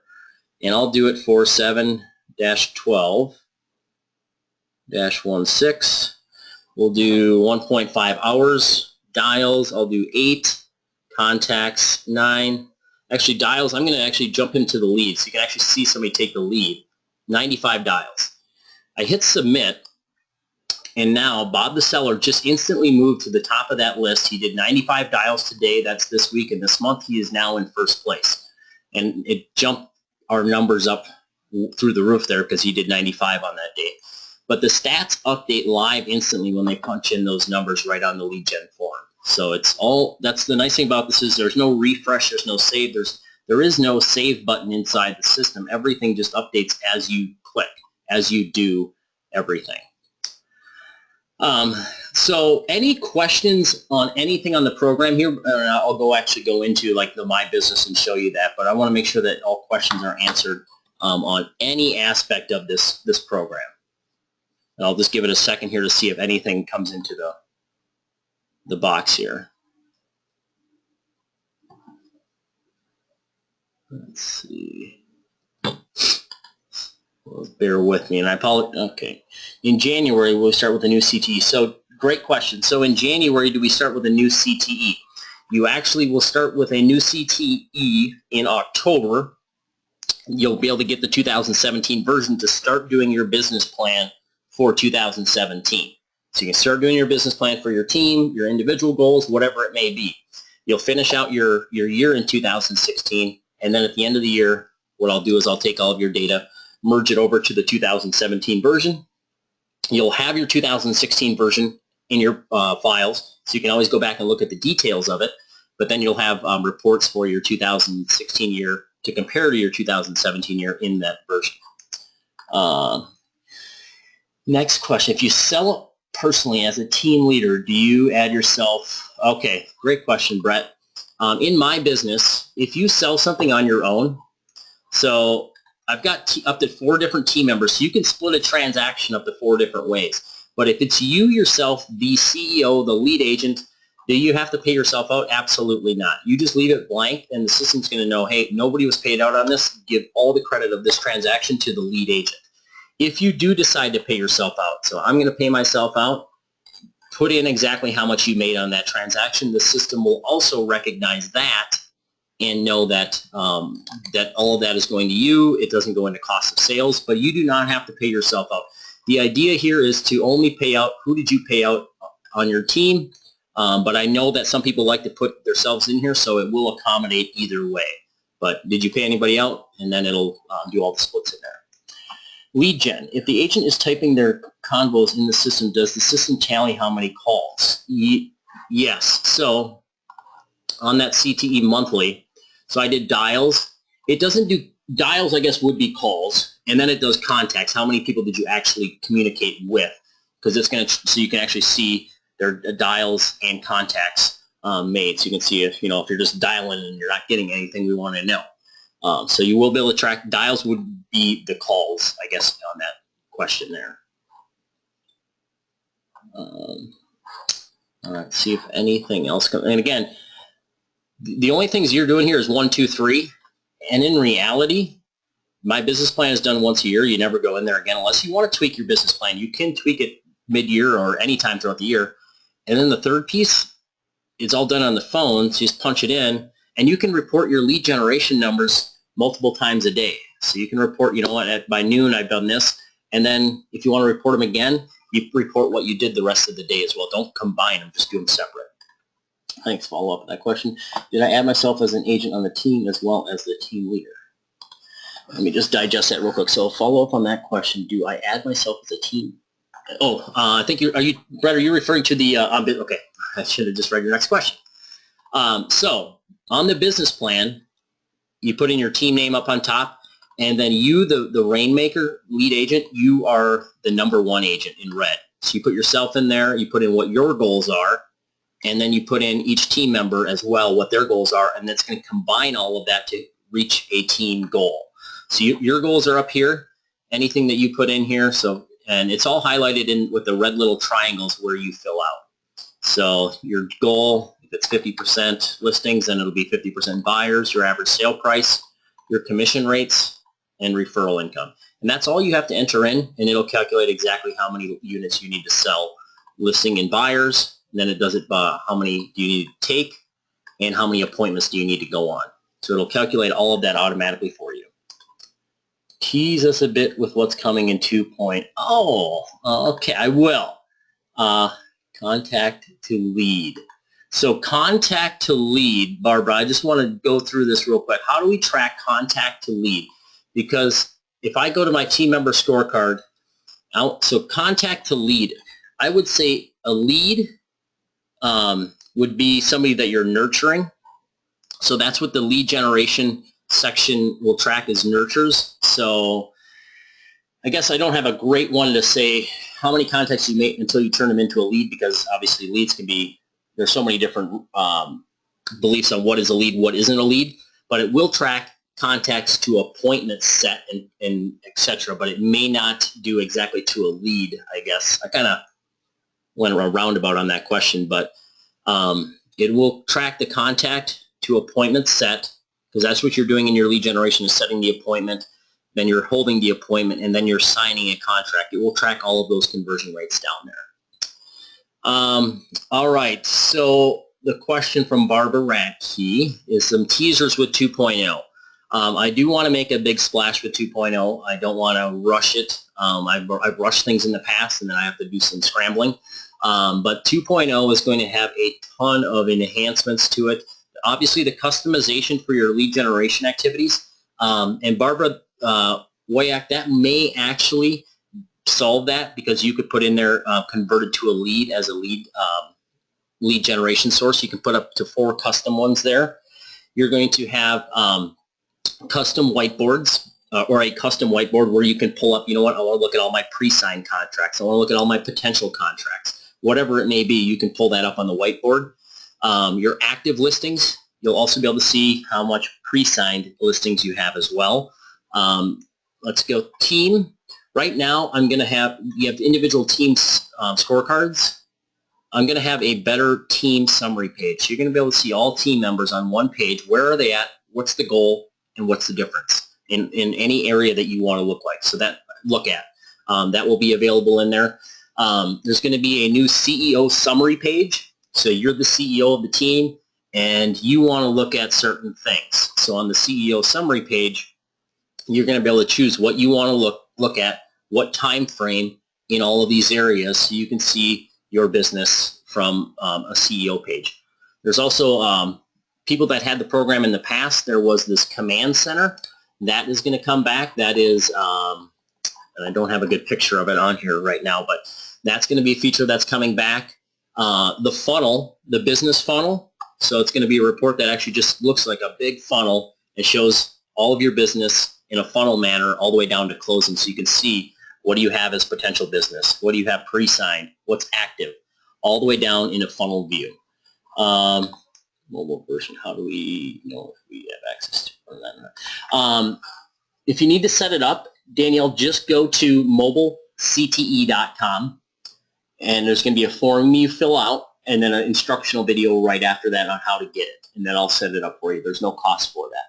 and I'll do it for 7-12-16. We'll do 1.5 hours. Dials, I'll do 8. Contacts, 9. Actually, dials, I'm going to actually jump into the lead so you can actually see somebody take the lead. 95 dials. I hit submit, and now Bob the seller just instantly moved to the top of that list. He did 95 dials today. That's this week, and this month he is now in first place. And it jumped our numbers up through the roof there because he did 95 on that day. But the stats update live instantly when they punch in those numbers right on the lead gen form. So it's all, that's the nice thing about this is there's no refresh, there's no save, there is no save button inside the system. Everything just updates as you click, as you do everything. So any questions on anything on the program here? I'll actually go into like the My Business and show you that, but I want to make sure that all questions are answered on any aspect of this program. And I'll just give it a second here to see if anything comes into the box here. Let's see. Well, bear with me, and I apologize. Okay. In January, we'll start with a new CTE. So, great question. So, in January, do we start with a new CTE? You actually will start with a new CTE in October. You'll be able to get the 2017 version to start doing your business plan for 2017. So, you can start doing your business plan for your team, your individual goals, whatever it may be. You'll finish out your year in 2016, and then at the end of the year, what I'll do is I'll take all of your data, merge it over to the 2017 version. You'll have your 2016 version in your files, so you can always go back and look at the details of it, but then you'll have reports for your 2016 year to compare to your 2017 year in that version. Next question. If you sell personally as a team leader, do you add yourself? Okay, great question, Brett. In my business, if you sell something on your own, so I've got up to 4 different team members, so you can split a transaction up to 4 different ways. But if it's you yourself, the CEO, the lead agent, do you have to pay yourself out? Absolutely not. You just leave it blank, and the system's going to know, hey, nobody was paid out on this. Give all the credit of this transaction to the lead agent. If you do decide to pay yourself out, so I'm going to pay myself out, put in exactly how much you made on that transaction. The system will also recognize that and know that that all of that is going to you. It doesn't go into cost of sales, but you do not have to pay yourself out. The idea here is to only pay out who did you pay out on your team, but I know that some people like to put themselves in here, so it will accommodate either way. But did you pay anybody out? And then it'll do all the splits in there. Lead gen. If the agent is typing their convos in the system, does the system tally how many calls? Yes. So on that CTE monthly, so I did dials. It doesn't do dials, I guess, would be calls, and then it does contacts. How many people did you actually communicate with? Because it's going to, so you can actually see their dials and contacts made. So you can see if you're just dialing and you're not getting anything, we want to know. So you will be able to track. Dials would be the calls, I guess, on that question there. All right, see if anything else comes. And again, the only things you're doing here is 1, 2, 3, and in reality, my business plan is done once a year. You never go in there again unless you want to tweak your business plan. You can tweak it mid-year or anytime throughout the year. And then the third piece, it's all done on the phone, so you just punch it in, and you can report your lead generation numbers multiple times a day. So you can report, you know what, by noon I've done this, and then if you want to report them again, you report what you did the rest of the day as well. Don't combine them, just do them separate. Thanks, follow up on that question. Did I add myself as an agent on the team as well as the team leader? Let me just digest that real quick. So follow up on that question. Do I add myself as a team? Oh, I think Brett, are you referring to the, okay, I should have just read your next question. So on the business plan, you put in your team name up on top, and then you, the rainmaker lead agent, you are the #1 agent in red. So you put yourself in there, you put in what your goals are, and then you put in each team member as well, what their goals are, and that's going to combine all of that to reach a team goal. So your goals are up here, anything that you put in here, so, and it's all highlighted in with the red little triangles where you fill out. So your goal, if it's 50% listings, then it'll be 50% buyers, your average sale price, your commission rates, and referral income. And that's all you have to enter in, and it'll calculate exactly how many units you need to sell, listing and buyers. And then it does it by how many do you need to take and how many appointments do you need to go on. So it'll calculate all of that automatically for you. Tease us a bit with what's coming in 2.0. Okay, I will. Contact to lead. So contact to lead, Barbara, I just want to go through this real quick. How do we track contact to lead? Because if I go to my team member scorecard, so contact to lead, I would say a lead would be somebody that you're nurturing. So that's what the lead generation section will track as nurtures. So I guess I don't have a great one to say how many contacts you make until you turn them into a lead, because obviously leads can be, there's so many different beliefs on what is a lead, what isn't a lead, but it will track contacts to appointments set and etc. But it may not do exactly to a lead, I guess. I kind of went around roundabout on that question, but it will track the contact to appointment set, because that's what you're doing in your lead generation, is setting the appointment, then you're holding the appointment, and then you're signing a contract. It will track all of those conversion rates down there. All right, so the question from Barbara Radke is some teasers with 2.0. I do want to make a big splash with 2.0. I don't want to rush it. I've rushed things in the past, and then I have to do some scrambling. But 2.0 is going to have a ton of enhancements to it. Obviously, the customization for your lead generation activities. And Barbara Woyak, that may actually solve that, because you could put in there converted to a lead as a lead generation source. You can put up to 4 custom ones there. You're going to have custom whiteboards, or a custom whiteboard where you can pull up, you know what, I want to look at all my pre-signed contracts. I want to look at all my potential contracts. Whatever it may be, you can pull that up on the whiteboard. Your active listings, you'll also be able to see how much pre-signed listings you have as well. Let's go team. Right now, I'm going to have, you have individual teams scorecards. I'm going to have a better team summary page. So you're going to be able to see all team members on one page. Where are they at? What's the goal? And what's the difference in any area that you want to look like? So that that will be available in there. There's going to be a new CEO summary page. So you're the CEO of the team, and you want to look at certain things. So on the CEO summary page, you're going to be able to choose what you want to look at, what time frame in all of these areas, so you can see your business from a CEO page. There's also people that had the program in the past. There was this command center. That is going to come back. That is, and I don't have a good picture of it on here right now, but that's going to be a feature that's coming back. The funnel, the business funnel, so it's going to be a report that actually just looks like a big funnel. It shows all of your business in a funnel manner all the way down to closing, so you can see what do you have as potential business, what do you have pre-signed, what's active, all the way down in a funnel view. Mobile version, how do we know if we have access to that? If you need to set it up, Danielle, just go to mobilecte.com, and there's going to be a form you fill out, and then an instructional video right after that on how to get it, and then I'll set it up for you. There's no cost for that.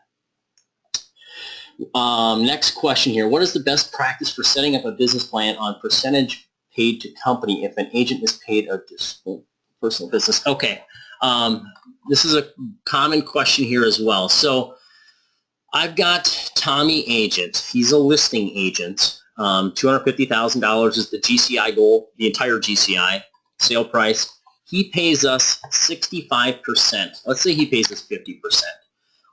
Next question here. What is the best practice for setting up a business plan on percentage paid to company if an agent is paid a personal business? Okay. This is a common question here as well. So I've got Tommy Agent. He's a listing agent. $250,000 is the GCI goal, the entire GCI sale price. He pays us 65%. Let's say he pays us 50%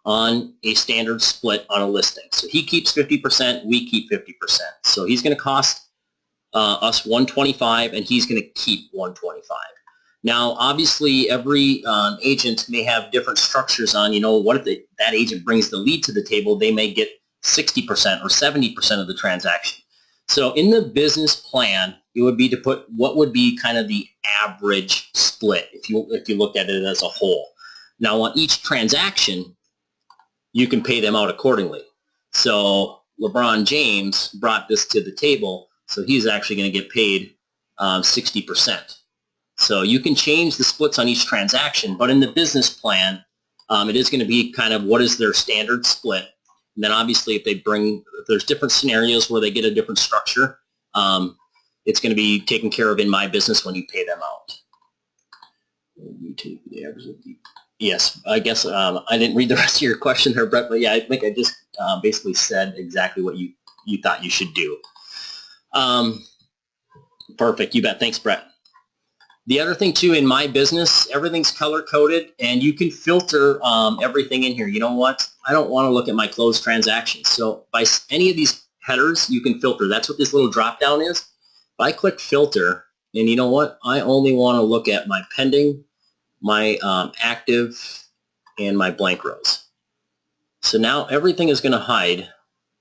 on a standard split on a listing. So he keeps 50%, we keep 50%. So he's going to cost us $125, and he's going to keep $125. Now, obviously, every agent may have different structures on, you know, what if that agent brings the lead to the table, they may get 60% or 70% of the transaction. So in the business plan, it would be to put what would be kind of the average split if you looked at it as a whole. Now, on each transaction, you can pay them out accordingly. So LeBron James brought this to the table, so he's actually going to get paid 60%. So you can change the splits on each transaction, but in the business plan, it is going to be kind of what is their standard split. And then obviously if there's different scenarios where they get a different structure, it's going to be taken care of in my business when you pay them out. You take the average of the Yes, I guess I didn't read the rest of your question there, Brett, but yeah, I think I just basically said exactly what you thought you should do. Perfect, you bet. Thanks, Brett. The other thing too, in my business, everything's color coded and you can filter everything in here. You know what? I don't want to look at my closed transactions. So by any of these headers, you can filter. That's what this little drop down is. If I click filter, and you know what? I only want to look at my pending, my active, and my blank rows. So now everything is going to hide.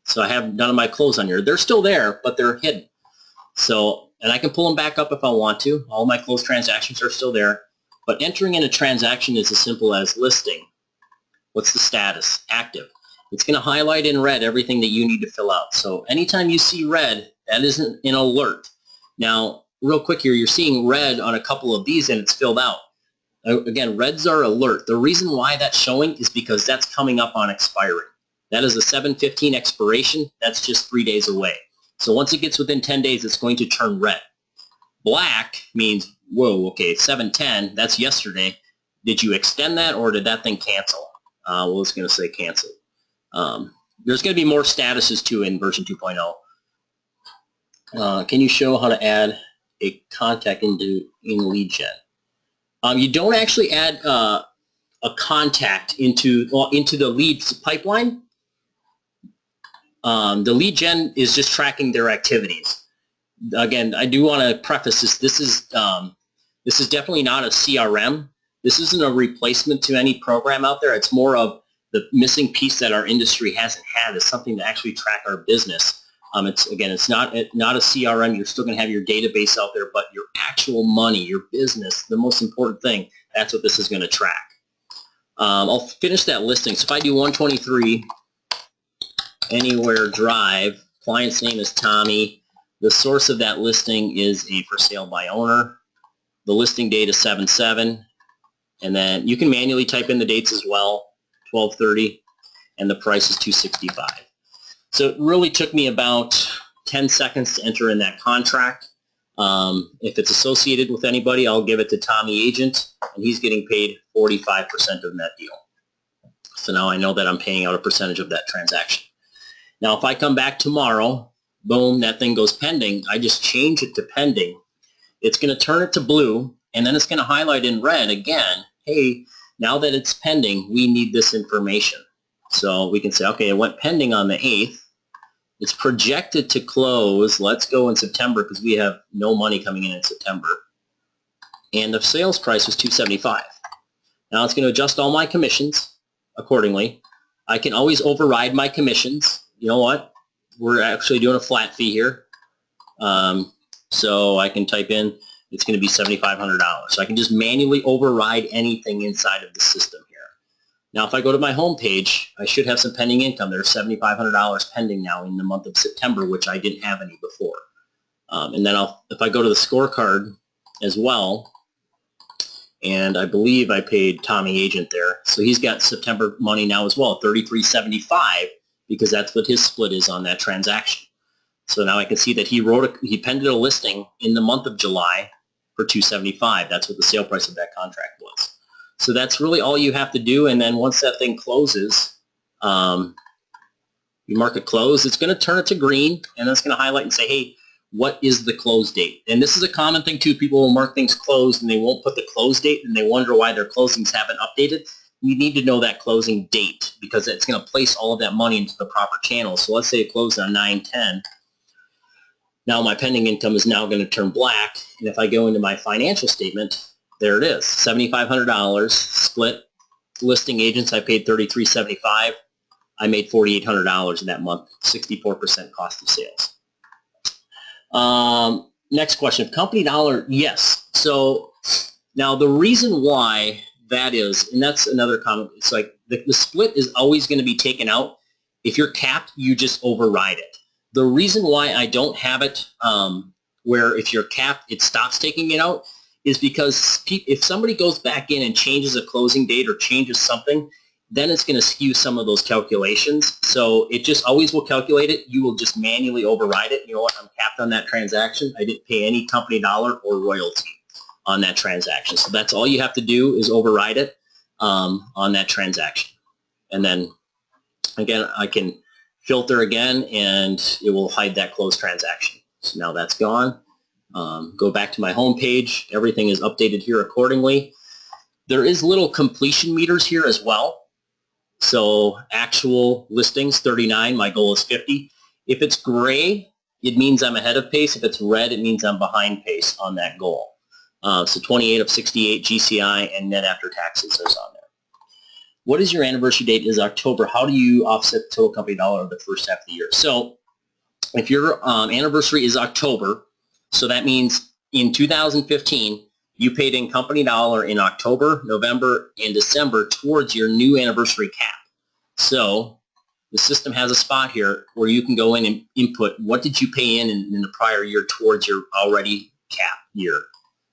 So I have none of my closed on here. They're still there, but they're hidden. So, and I can pull them back up if I want to. All my closed transactions are still there. But entering in a transaction is as simple as listing. What's the status? Active. It's going to highlight in red everything that you need to fill out. So anytime you see red, that isn't an alert. Now, real quick here, you're seeing red on a couple of these and it's filled out. Again, reds are alert. The reason why that's showing is because that's coming up on expiring. That is a 7/15 expiration. That's just 3 days away. So once it gets within 10 days, it's going to turn red. Black means, whoa, okay, 7/10, that's yesterday. Did you extend that or did that thing cancel? Well, it's going to say cancel. There's going to be more statuses too in version 2.0. Can you show how to add a contact in lead gen? You don't actually add a contact into the lead pipeline. The lead gen is just tracking their activities. Again, I do want to preface this. This is definitely not a CRM. This isn't a replacement to any program out there. It's more of the missing piece that our industry hasn't had is something to actually track our business. It's not a CRM. You're still going to have your database out there, but your actual money, your business, the most important thing, that's what this is going to track. I'll finish that listing. So if I do 123 Anywhere Drive, client's name is Tommy. The source of that listing is a for sale by owner. The listing date is 7/7, and then you can manually type in the dates as well, 12/30, and the price is $265. So it really took me about 10 seconds to enter in that contract. If it's associated with anybody, I'll give it to Tommy Agent, and he's getting paid 45% of that deal. So now I know that I'm paying out a percentage of that transaction. Now if I come back tomorrow, boom, that thing goes pending. I just change it to pending. It's going to turn it to blue, and then it's going to highlight in red again, hey, now that it's pending, we need this information. So we can say, okay, it went pending on the 8th. It's projected to close. Let's go in September because we have no money coming in September. And the sales price was $275. Now it's going to adjust all my commissions accordingly. I can always override my commissions. You know what? We're actually doing a flat fee here. So I can type in, it's going to be $7,500. So I can just manually override anything inside of the system here. Now if I go to my home page, I should have some pending income. There's $7,500 pending now in the month of September, which I didn't have any before. And then if I go to the scorecard as well, and I believe I paid Tommy Agent there, so he's got September money now as well, $33.75, because that's what his split is on that transaction. So now I can see that he pended a listing in the month of July for $275. That's what the sale price of that contract was. So that's really all you have to do, and then once that thing closes, you mark it closed. It's going to turn it to green, and it's going to highlight and say, hey, what is the close date? And this is a common thing too. People will mark things closed, and they won't put the close date, and they wonder why their closings haven't updated. You need to know that closing date because it's going to place all of that money into the proper channels. So let's say it closed on 9/10. Now my pending income is now going to turn black, and if I go into my financial statement, there it is, $7,500 split. Listing agents, I paid $33.75. I made $4,800 in that month, 64% cost of sales. Next question, company dollar, yes. So now the reason why that is, and that's another comment, it's like the split is always going to be taken out. If you're capped, you just override it. The reason why I don't have it where if you're capped, it stops taking it out is because if somebody goes back in and changes a closing date or changes something, then it's going to skew some of those calculations. So it just always will calculate it. You will just manually override it. You know what? I'm capped on that transaction. I didn't pay any company dollar or royalty on that transaction. So that's all you have to do is override it. on that transaction. And then again, I can filter again and it will hide that closed transaction. So now that's gone. Go back to my home page. Everything is updated here accordingly. There is little completion meters here as well. So actual listings 39, my goal is 50. If it's gray, it means I'm ahead of pace. If it's red, it means I'm behind pace on that goal. So 28 of 68 GCI and net after taxes is on there. What is your anniversary date? Is October. How do you offset the total company dollar of the first half of the year? So if your anniversary is October, so that means in 2015, you paid in company dollar in October, November, and December towards your new anniversary cap. So the system has a spot here where you can go in and input what did you pay in the prior year towards your already cap year.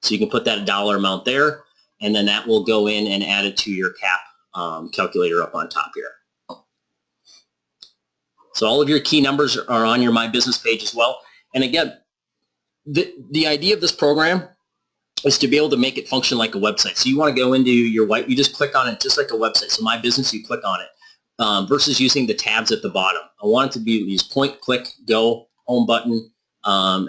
So you can put that dollar amount there, and then that will go in and add it to your cap calculator up on top here. So all of your key numbers are on your My Business page as well. And again, the idea of this program is to be able to make it function like a website. So you want to go into your white, you just click on it just like a website. So My Business, you click on it versus using the tabs at the bottom. I want it to be use point, click, go, home button,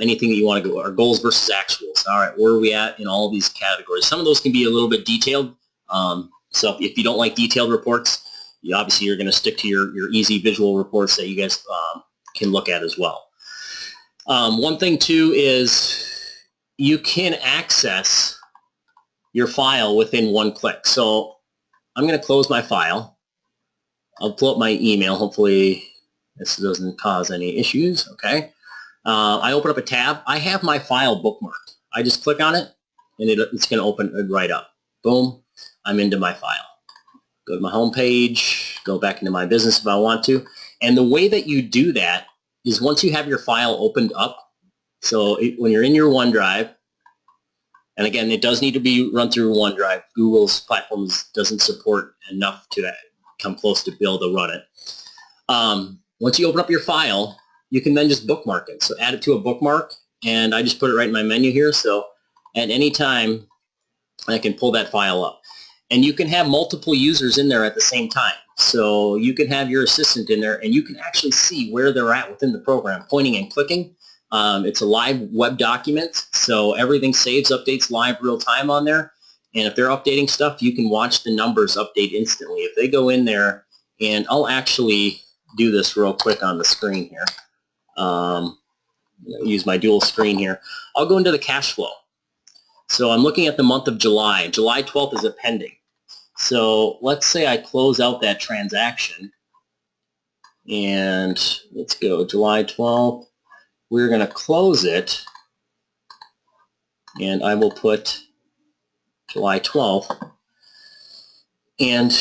anything that you want to go, or goals versus actuals. All right, where are we at in all of these categories? Some of those can be a little bit detailed. So if you don't like detailed reports, obviously you're going to stick to your easy visual reports that you guys can look at as well. One thing too is you can access your file within one click. So I'm going to close my file. I'll pull up my email. Hopefully this doesn't cause any issues. Okay. I open up a tab. I have my file bookmarked. I just click on it and it's going to open it right up. Boom. I'm into my file. Go to my home page, go back into My Business if I want to. And the way that you do that is once you have your file opened up, so when you're in your OneDrive, and again, it does need to be run through OneDrive. Google's platforms doesn't support enough to come close to be able to run it. Once you open up your file, you can then just bookmark it. So add it to a bookmark, and I just put it right in my menu here. So at any time, I can pull that file up. And you can have multiple users in there at the same time. So you can have your assistant in there, and you can actually see where they're at within the program, pointing and clicking. It's a live web document, so everything saves, updates live real time on there. And if they're updating stuff, you can watch the numbers update instantly. If they go in there, and I'll actually do this real quick on the screen here. Use my dual screen here. I'll go into the cash flow. So I'm looking at the month of July. July 12th is a pending. So let's say I close out that transaction, and let's go July 12th. We're going to close it, and I will put July 12th, and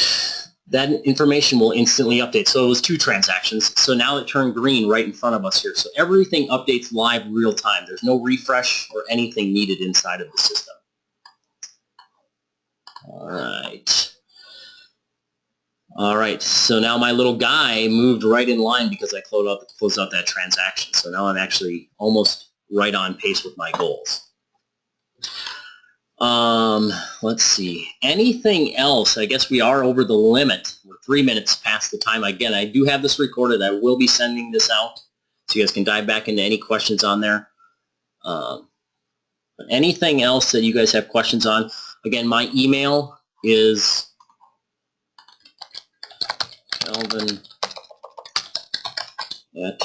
that information will instantly update. So it was 2 transactions. So now it turned green right in front of us here. So everything updates live real time. There's no refresh or anything needed inside of the system. All right. All right, so now my little guy moved right in line because I closed out that transaction. So now I'm actually almost right on pace with my goals. Let's see. Anything else? I guess we are over the limit. We're 3 minutes past the time. Again, I do have this recorded. I will be sending this out so you guys can dive back into any questions on there. Anything else that you guys have questions on? Again, my email is Kelvin at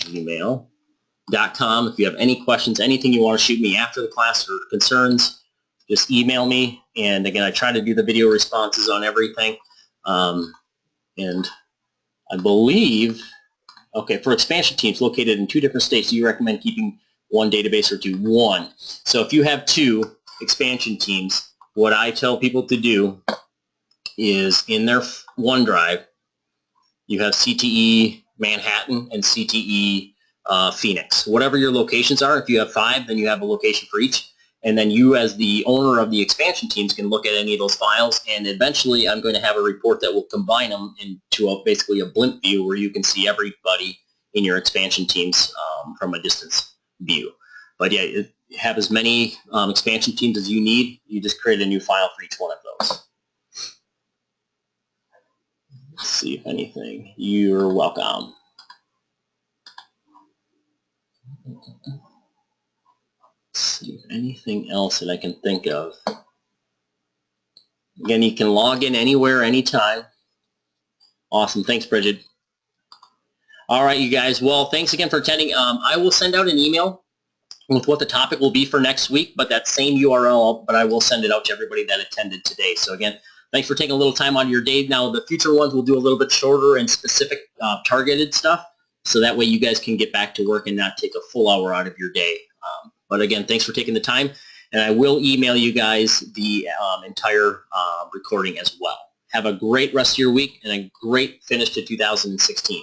gmail.com. If you have any questions, anything you want to shoot me after the class or concerns, just email me. And again, I try to do the video responses on everything. And I believe, okay, for expansion teams located in 2 different states, do you recommend keeping one database or 2? 1. So if you have 2 expansion teams, what I tell people to do is in their OneDrive, you have CTE Manhattan and CTE Phoenix. Whatever your locations are, if you have 5, then you have a location for each. And then you, as the owner of the expansion teams, can look at any of those files. And eventually, I'm going to have a report that will combine them into basically a blimp view where you can see everybody in your expansion teams from a distance view. But yeah, have as many expansion teams as you need. You just create a new file for each one of those. Let's see if anything. You're welcome. Let's see if anything else that I can think of. Again, you can log in anywhere, anytime. Awesome. Thanks, Bridget. All right, you guys. Well, thanks again for attending. I will send out an email with what the topic will be for next week, but that same URL, but I will send it out to everybody that attended today. So again, thanks for taking a little time out of your day. Now, the future ones will do a little bit shorter and specific targeted stuff, so that way you guys can get back to work and not take a full hour out of your day. But again, thanks for taking the time, and I will email you guys the entire recording as well. Have a great rest of your week and a great finish to 2016.